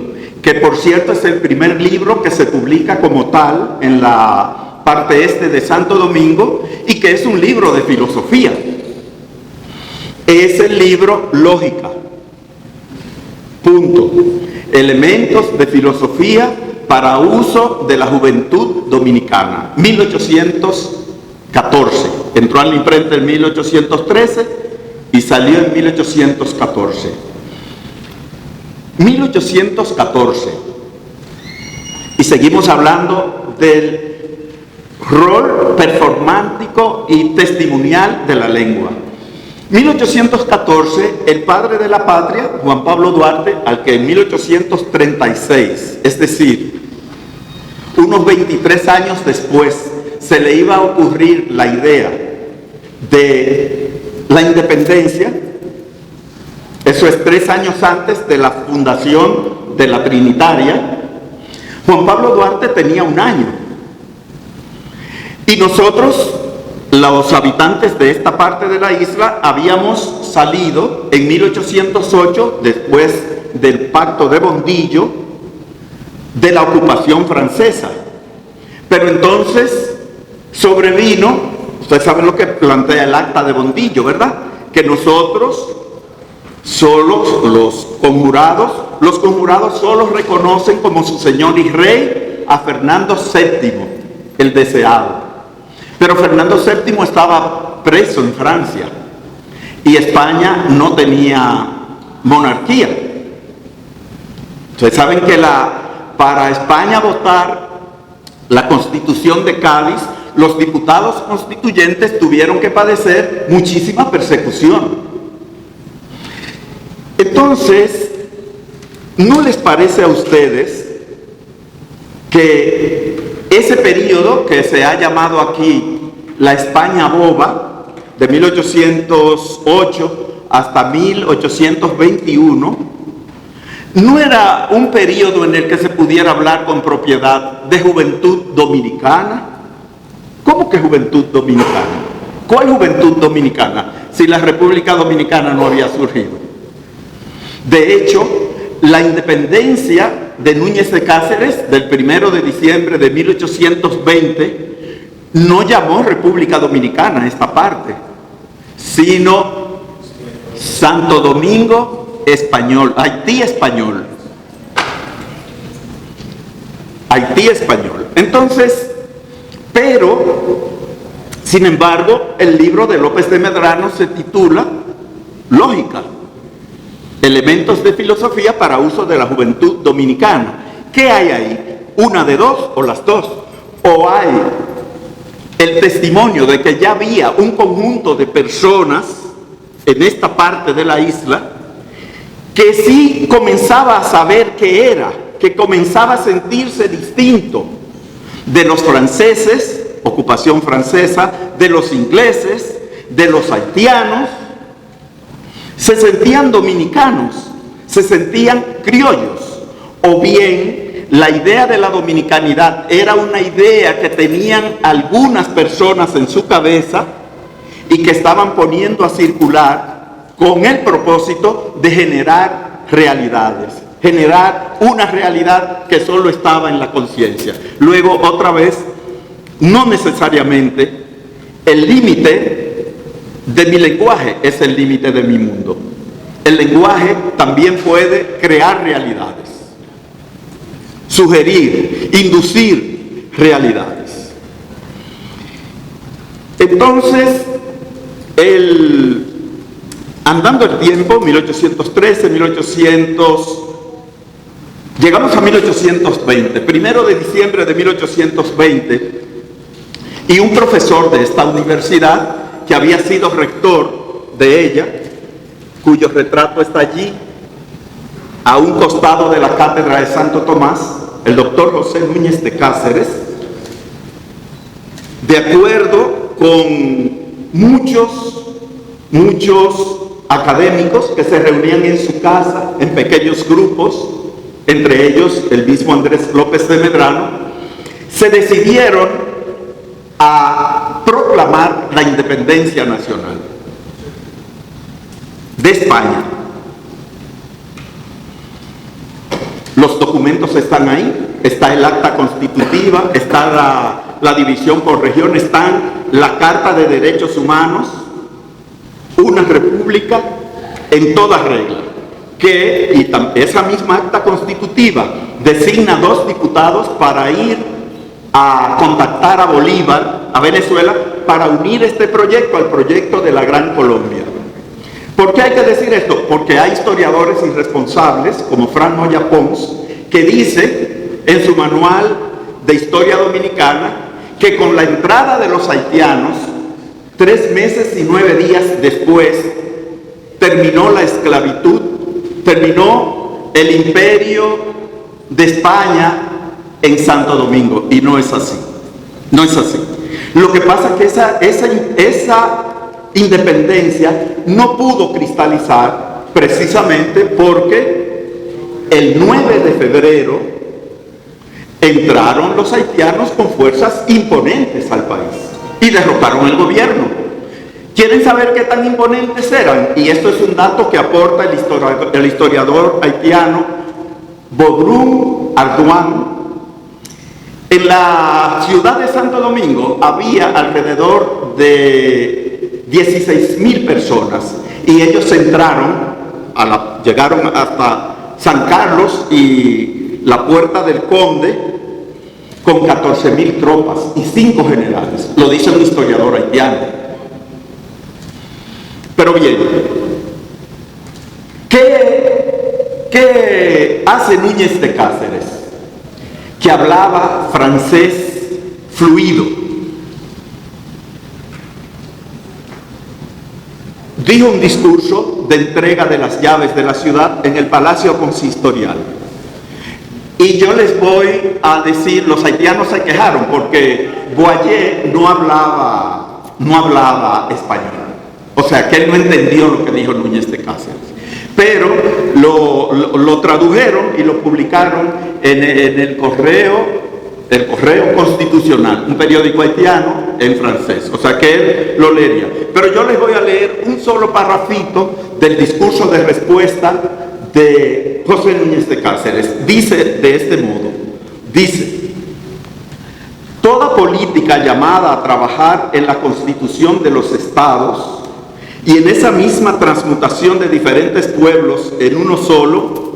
que por cierto es el primer libro que se publica como tal en la parte este de Santo Domingo, y que es un libro de filosofía. Es el libro Lógica. Punto. Elementos de filosofía para uso de la juventud dominicana. 1814. Entró a la imprenta en 1813 y salió en 1814. 1814. Y seguimos hablando del rol performático y testimonial de la lengua. 1814, el padre de la patria, Juan Pablo Duarte, al que en 1836, es decir, unos 23 años después, se le iba a ocurrir la idea de la independencia, eso es 3 años antes de la fundación de la Trinitaria, Juan Pablo Duarte tenía 1 año. Y nosotros, los habitantes de esta parte de la isla, habíamos salido en 1808, después del Pacto de Bondillo, de la ocupación francesa. Pero entonces sobrevino, ustedes saben lo que plantea el Acta de Bondillo, ¿verdad? Que nosotros, solos los conjurados solos reconocen como su señor y rey a Fernando VII, el deseado. Pero Fernando VII estaba preso en Francia y España no tenía monarquía. Ustedes saben que para España votar la Constitución de Cádiz, los diputados constituyentes tuvieron que padecer muchísima persecución. Entonces, ¿no les parece a ustedes que ese periodo que se ha llamado aquí la España boba, de 1808 hasta 1821, no era un periodo en el que se pudiera hablar con propiedad de juventud dominicana? ¿Cómo que juventud dominicana? ¿Cuál juventud dominicana? Si la República Dominicana no había surgido. De hecho, la independencia de Núñez de Cáceres, del 1 de diciembre de 1820, no llamó República Dominicana a esta parte, sino Santo Domingo Español, Haití Español. Haití Español. Entonces, pero, sin embargo, el libro de López de Medrano se titula Lógica. Elementos de filosofía para uso de la juventud dominicana. ¿Qué hay ahí? ¿Una de dos o las dos? ¿O hay el testimonio de que ya había un conjunto de personas en esta parte de la isla que sí comenzaba a saber qué era, que comenzaba a sentirse distinto de los franceses, ocupación francesa, de los ingleses, de los haitianos? Se sentían dominicanos, se sentían criollos, o bien la idea de la dominicanidad era una idea que tenían algunas personas en su cabeza y que estaban poniendo a circular con el propósito de generar realidades, generar una realidad que solo estaba en la conciencia. Luego, otra vez, no necesariamente el límite de mi lenguaje es el límite de mi mundo. El lenguaje también puede crear realidades, sugerir, inducir realidades. Entonces, andando el tiempo, 1813, llegamos a 1820, 1 de diciembre de 1820, y un profesor de esta universidad, que había sido rector de ella, cuyo retrato está allí, a un costado de la Cátedra de Santo Tomás, el doctor José Núñez de Cáceres, de acuerdo con muchos académicos que se reunían en su casa en pequeños grupos, entre ellos el mismo Andrés López de Medrano, se decidieron a proclamar la independencia nacional de España. Los documentos están ahí, está el acta constitutiva, está la división por región, está la Carta de Derechos Humanos, una república en toda regla, y esa misma acta constitutiva designa 2 diputados para ir a contactar a Bolívar, a Venezuela, para unir este proyecto al proyecto de la Gran Colombia. ¿Por qué hay que decir esto? Porque hay historiadores irresponsables, como Fran Moya Pons, que dice en su manual de historia dominicana que con la entrada de los haitianos, 3 meses y 9 días después, terminó la esclavitud, terminó el imperio de España en Santo Domingo. Y no es así. No es así. Lo que pasa es que esa independencia no pudo cristalizar precisamente porque el 9 de febrero entraron los haitianos con fuerzas imponentes al país y derrocaron el gobierno. ¿Quieren saber qué tan imponentes eran? Y esto es un dato que aporta el historiador haitiano Baudrun Ardoin. En la ciudad de Santo Domingo había alrededor de 16,000 personas y ellos entraron, llegaron hasta San Carlos y la Puerta del Conde con 14,000 tropas y 5 generales. Lo dice un historiador haitiano. Pero bien, ¿qué hace Núñez de Cáceres? Que hablaba francés fluido. Dijo un discurso de entrega de las llaves de la ciudad en el Palacio Consistorial. Y yo les voy a decir, los haitianos se quejaron porque Boyer no hablaba español. O sea, que él no entendió lo que dijo Núñez de Cáceres. Pero lo tradujeron y lo publicaron en el Correo Constitucional, un periódico haitiano en francés. O sea que él lo leería. Pero yo les voy a leer un solo parrafito del discurso de respuesta de José Núñez de Cáceres. Dice de este modo, dice: toda política llamada a trabajar en la constitución de los estados y en esa misma transmutación de diferentes pueblos en uno solo,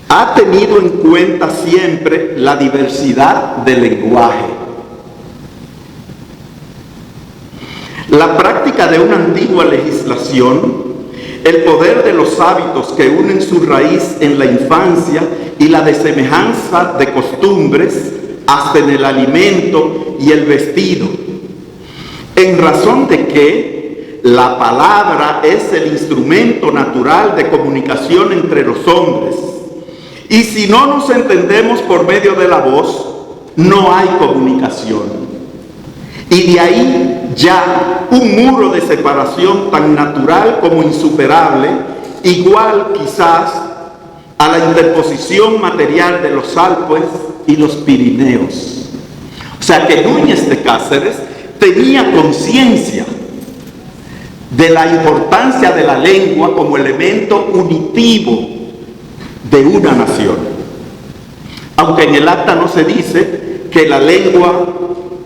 ha tenido en cuenta siempre la diversidad del lenguaje. La práctica de una antigua legislación, el poder de los hábitos que unen su raíz en la infancia y la desemejanza de costumbres hasta en el alimento y el vestido, en razón de que la palabra es el instrumento natural de comunicación entre los hombres, y si no nos entendemos por medio de la voz, no hay comunicación. Y de ahí ya un muro de separación tan natural como insuperable, igual quizás a la interposición material de los Alpes y los Pirineos. O sea que Núñez de Cáceres tenía conciencia de la importancia de la lengua como elemento unitivo de una nación. Aunque en el acta no se dice que la lengua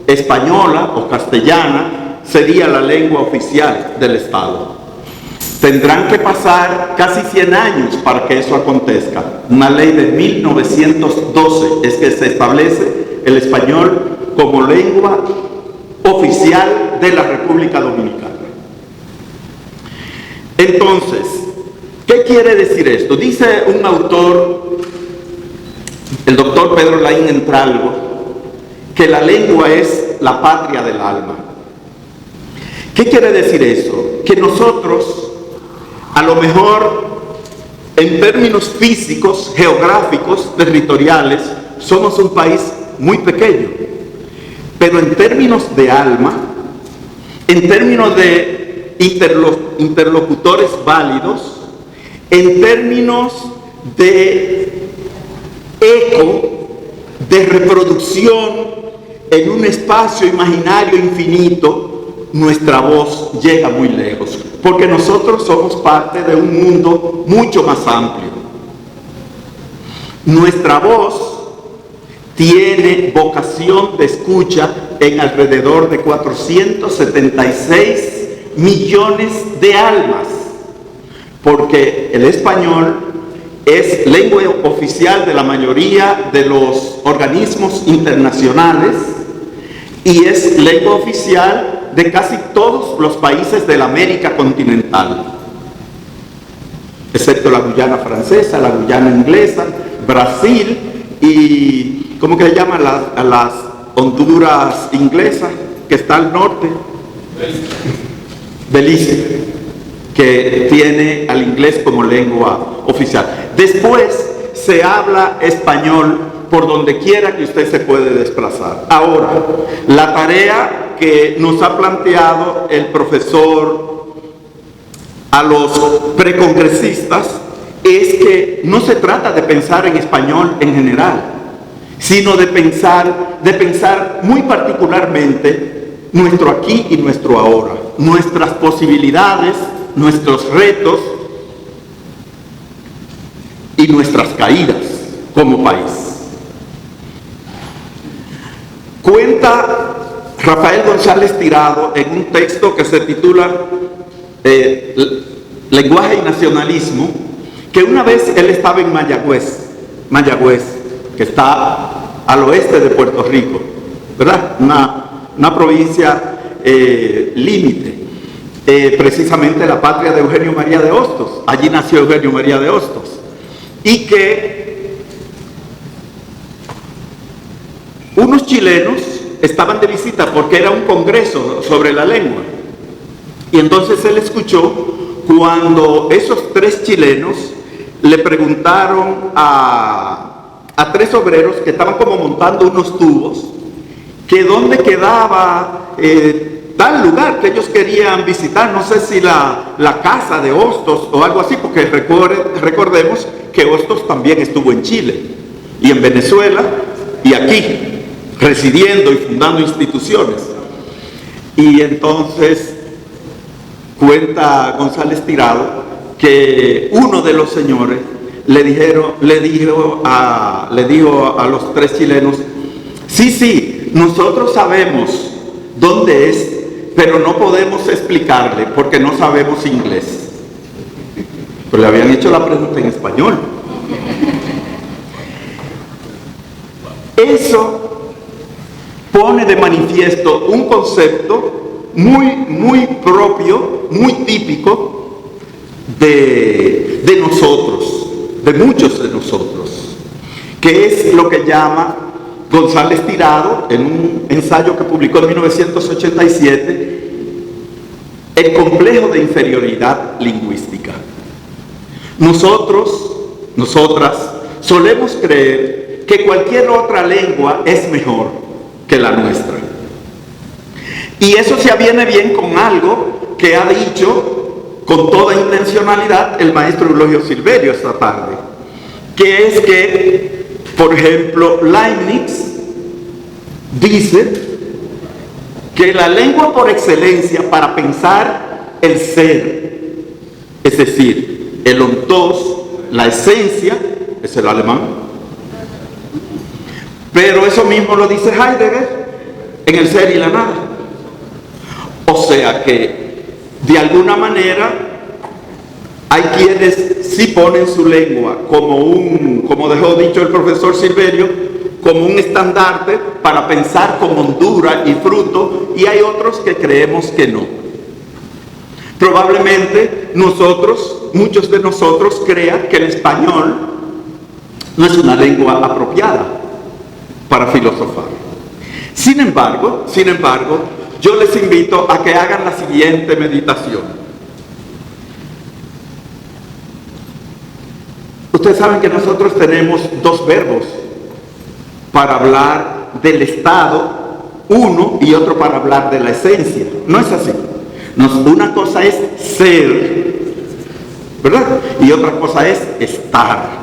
española o castellana sería la lengua oficial del Estado. Tendrán que pasar casi 100 años para que eso acontezca. Una ley de 1912 es que se establece el español como lengua oficial de la República Dominicana. Entonces, ¿qué quiere decir esto? Dice un autor, el doctor Pedro Laín Entralgo, que la lengua es la patria del alma, ¿Qué quiere decir eso? Que nosotros, a lo mejor, en términos físicos, geográficos, territoriales, somos un país muy pequeño, pero en términos de alma, en términos de interlocutores válidos, en términos de eco, de reproducción en un espacio imaginario infinito, nuestra voz llega muy lejos, porque nosotros somos parte de un mundo mucho más amplio. Nuestra voz tiene vocación de escucha en alrededor de 476 millones de almas, porque el español es lengua oficial de la mayoría de los organismos internacionales y es lengua oficial de casi todos los países de la América continental, excepto la Guyana francesa, la Guyana inglesa, Brasil y, ¿cómo que se llama? Las Honduras inglesas, que está al norte, Belice, que tiene al inglés como lengua oficial. Después se habla español por donde quiera que usted se puede desplazar. Ahora, la tarea que nos ha planteado el profesor a los precongresistas es que no se trata de pensar en español en general, sino de pensar muy particularmente nuestro aquí y nuestro ahora, nuestras posibilidades, nuestros retos y nuestras caídas como país. Cuenta Rafael González Tirado en un texto que se titula Lenguaje y Nacionalismo, que una vez él estaba en Mayagüez, que está al oeste de Puerto Rico, ¿verdad? Una provincia límite, precisamente la patria de Eugenio María de Hostos. Allí nació Eugenio María de Hostos. Y que unos chilenos estaban de visita porque era un congreso sobre la lengua. Y entonces él escuchó cuando esos 3 chilenos le preguntaron a 3 obreros que estaban como montando unos tubos, que dónde quedaba tal lugar que ellos querían visitar, no sé si la casa de Hostos o algo así, porque recordemos que Hostos también estuvo en Chile y en Venezuela y aquí, residiendo y fundando instituciones. Y entonces cuenta González Tirado que uno de los señores le dijo a los 3 chilenos: sí, nosotros sabemos dónde es, pero no podemos explicarle porque no sabemos inglés. Pues le habían hecho la pregunta en español. Eso pone de manifiesto un concepto muy propio, muy típico de nosotros, de muchos de nosotros, que es lo que llama González Tirado, en un ensayo que publicó en 1987, el complejo de inferioridad lingüística. Nosotras, solemos creer que cualquier otra lengua es mejor que la nuestra. Y eso se aviene bien con algo que ha dicho con toda intencionalidad el maestro Eulogio Silverio esta tarde, que es que, por ejemplo, Leibniz dice que la lengua por excelencia para pensar el ser, es decir, el ontos, la esencia, es el alemán. Pero eso mismo lo dice Heidegger en El ser y la nada. O sea que, de alguna manera, hay quienes sí ponen su lengua como dejó dicho el profesor Silverio, como un estandarte para pensar con hondura y fruto, y hay otros que creemos que no. Probablemente muchos de nosotros crean que el español no es una lengua apropiada para filosofar. Sin embargo, yo les invito a que hagan la siguiente meditación. Ustedes saben que nosotros tenemos dos verbos para hablar del estado, uno y otro para hablar de la esencia. ¿No es así? Una cosa es ser, ¿verdad? Y otra cosa es estar.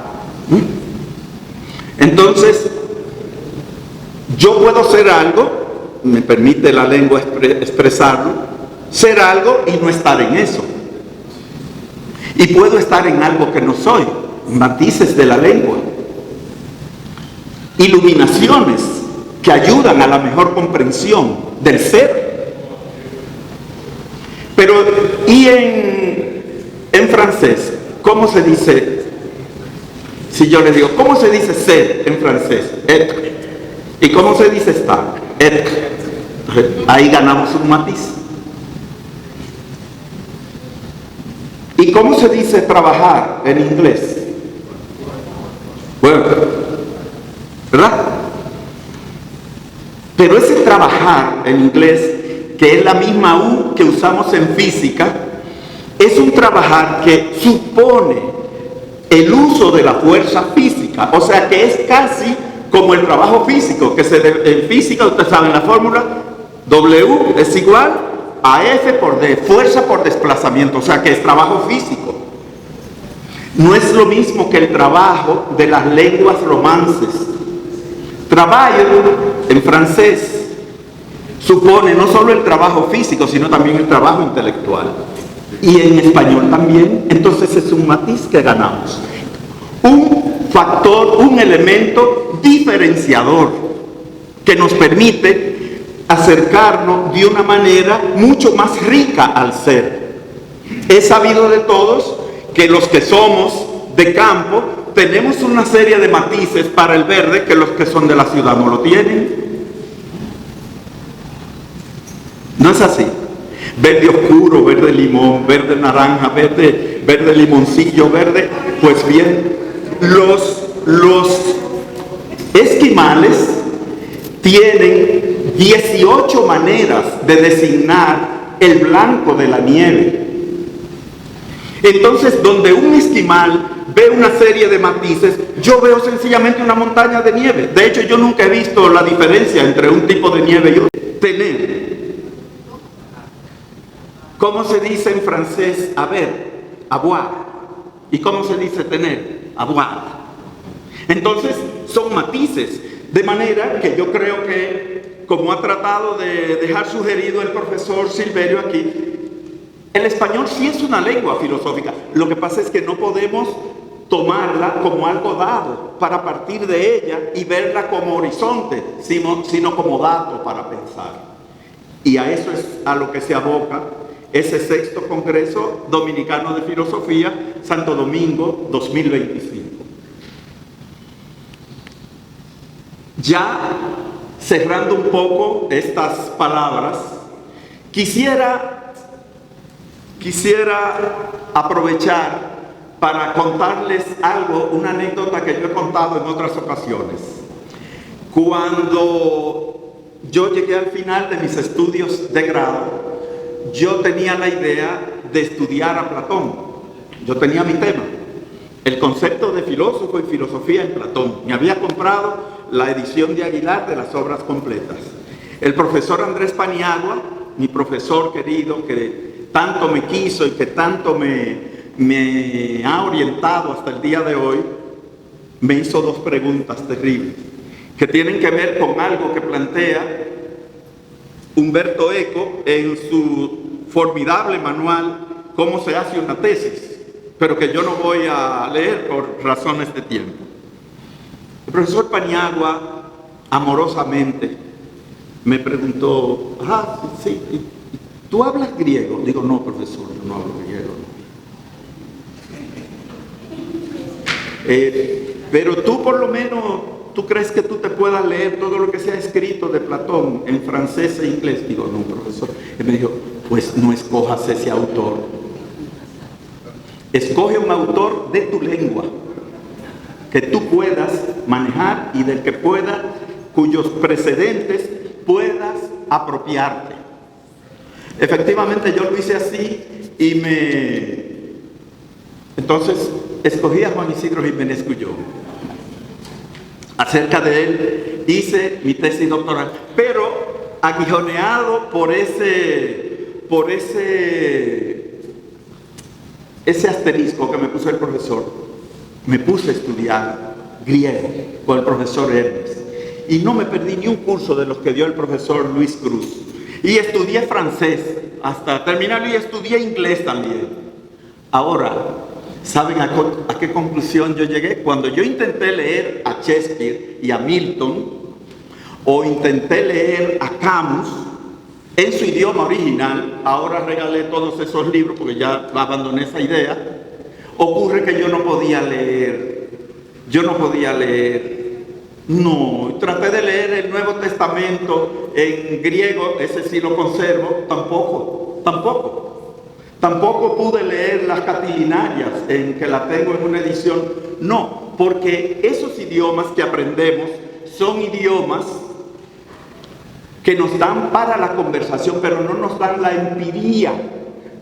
Entonces, yo puedo ser algo, me permite la lengua expresarlo, ser algo y no estar en eso. Y puedo estar en algo que no soy, matices de la lengua, iluminaciones que ayudan a la mejor comprensión del ser. Pero, ¿y en francés? ¿Cómo se dice? Si yo les digo, ¿cómo se dice ser en francés? Être. ¿Y cómo se dice estar? Être. Ahí ganamos un matiz. ¿Y cómo se dice trabajar en inglés? Bueno, ¿verdad? Pero ese trabajar en inglés, que es la misma U que usamos en física, es un trabajar que supone el uso de la fuerza física, o sea que es casi como el trabajo físico, que en física ustedes saben la fórmula, W es igual a F por D, fuerza por desplazamiento, o sea que es trabajo físico. No es lo mismo que el trabajo de las lenguas romances. Travail en francés supone no solo el trabajo físico, sino también el trabajo intelectual. Y en español también, entonces es un matiz que ganamos. Un factor, un elemento diferenciador que nos permite acercarnos de una manera mucho más rica al ser. Es sabido de todos que los que somos de campo tenemos una serie de matices para el verde que los que son de la ciudad no lo tienen. ¿No es así? Verde oscuro, verde limón, verde naranja, verde limoncillo, verde. Pues bien, los esquimales tienen 18 maneras de designar el blanco de la nieve. Entonces, donde un esquimal ve una serie de matices, yo veo sencillamente una montaña de nieve. De hecho, yo nunca he visto la diferencia entre un tipo de nieve y otro. Tener. ¿Cómo se dice en francés haber? Avoir. ¿Y cómo se dice tener? Avoir. Entonces, son matices. De manera que yo creo que, como ha tratado de dejar sugerido el profesor Silverio aquí, el español sí es una lengua filosófica. Lo que pasa es que no podemos tomarla como algo dado para partir de ella y verla como horizonte, sino como dato para pensar. Y a eso es a lo que se aboca ese 6º Congreso Dominicano de Filosofía, Santo Domingo 2025. Ya cerrando un poco estas palabras, quisiera aprovechar para contarles algo, una anécdota que yo he contado en otras ocasiones. Cuando yo llegué al final de mis estudios de grado, yo tenía la idea de estudiar a Platón. Yo tenía mi tema, el concepto de filósofo y filosofía en Platón. Me había comprado la edición de Aguilar de las obras completas. El profesor Andrés Paniagua, mi profesor querido, que tanto me quiso y que tanto me ha orientado hasta el día de hoy, me hizo 2 preguntas terribles que tienen que ver con algo que plantea Humberto Eco en su formidable manual Cómo se hace una tesis, pero que yo no voy a leer por razones de tiempo. El profesor Paniagua amorosamente me preguntó, sí, ¿tú hablas griego? Digo, no, profesor, yo no hablo griego. Pero tú por lo menos, ¿tú crees que tú te puedas leer todo lo que se ha escrito de Platón en francés e inglés? Digo, no, profesor. Él me dijo, pues no escojas ese autor. Escoge un autor de tu lengua, que tú puedas manejar y del que cuyos precedentes puedas apropiarte. Efectivamente yo lo hice así y entonces escogí a Juan Isidro Jiménez Cuyón. Acerca de él hice mi tesis doctoral, pero aguijoneado por ese asterisco que me puso el profesor, me puse a estudiar griego con el profesor Hermes y no me perdí ni un curso de los que dio el profesor Luis Cruz, y estudié francés hasta terminarlo y estudié inglés también. Ahora, ¿saben a qué conclusión yo llegué? Cuando yo intenté leer a Shakespeare y a Milton, o intenté leer a Camus en su idioma original, ahora regalé todos esos libros porque ya abandoné esa idea, ocurre que yo no podía leer, no, traté de leer el Nuevo Testamento en griego, ese sí lo conservo, tampoco pude leer las Catilinarias, en que la tengo en una edición, no, porque esos idiomas que aprendemos son idiomas que nos dan para la conversación, pero no nos dan la empiría,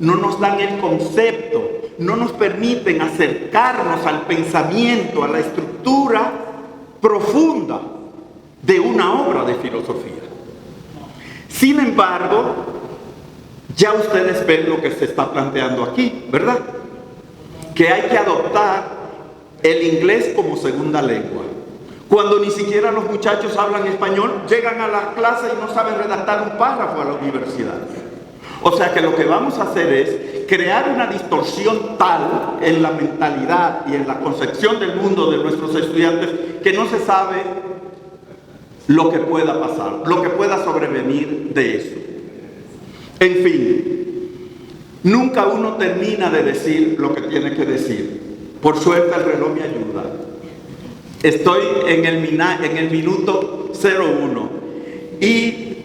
no nos dan el concepto, no nos permiten acercarnos al pensamiento, a la estructura profunda de una obra de filosofía. Sin embargo, ya ustedes ven lo que se está planteando aquí, ¿verdad? Que hay que adoptar el inglés como segunda lengua. Cuando ni siquiera los muchachos hablan español, llegan a la clase y no saben redactar un párrafo a la universidad. O sea que lo que vamos a hacer es crear una distorsión tal en la mentalidad y en la concepción del mundo de nuestros estudiantes que no se sabe lo que pueda pasar, lo que pueda sobrevenir de eso. En fin, nunca uno termina de decir lo que tiene que decir. Por suerte el reloj me ayuda. Estoy en el minuto 01 y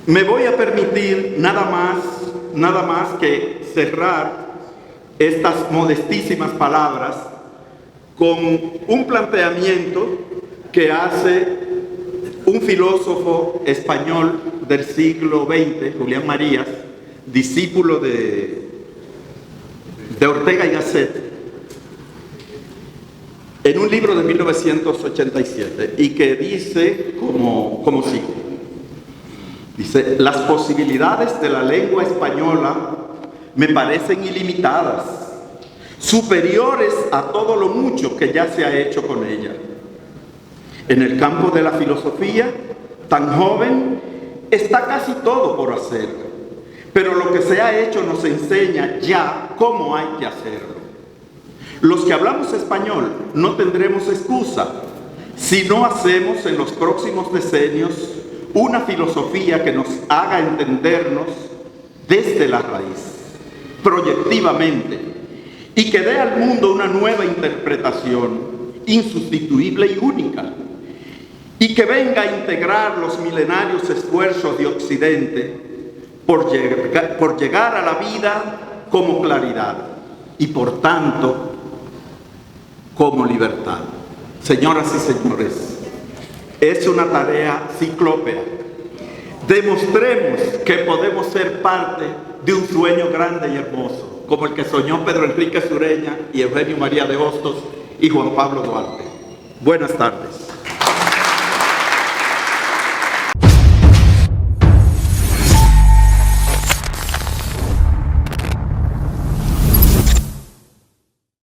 me voy a permitir nada más que cerrar estas modestísimas palabras con un planteamiento que hace un filósofo español del siglo XX, Julián Marías, discípulo de Ortega y Gasset, en un libro de 1987, y que dice como sigue. Dice: las posibilidades de la lengua española me parecen ilimitadas, superiores a todo lo mucho que ya se ha hecho con ella. En el campo de la filosofía, tan joven, está casi todo por hacer, pero lo que se ha hecho nos enseña ya cómo hay que hacerlo. Los que hablamos español no tendremos excusa si no hacemos en los próximos decenios una filosofía que nos haga entendernos desde la raíz, proyectivamente, y que dé al mundo una nueva interpretación insustituible y única, y que venga a integrar los milenarios esfuerzos de Occidente por llegar a la vida como claridad y por tanto como libertad. Señoras y señores, es una tarea ciclópea. Demostremos que podemos ser parte de un sueño grande y hermoso, como el que soñó Pedro Enrique Sureña y Eugenio María de Hostos y Juan Pablo Duarte. Buenas tardes.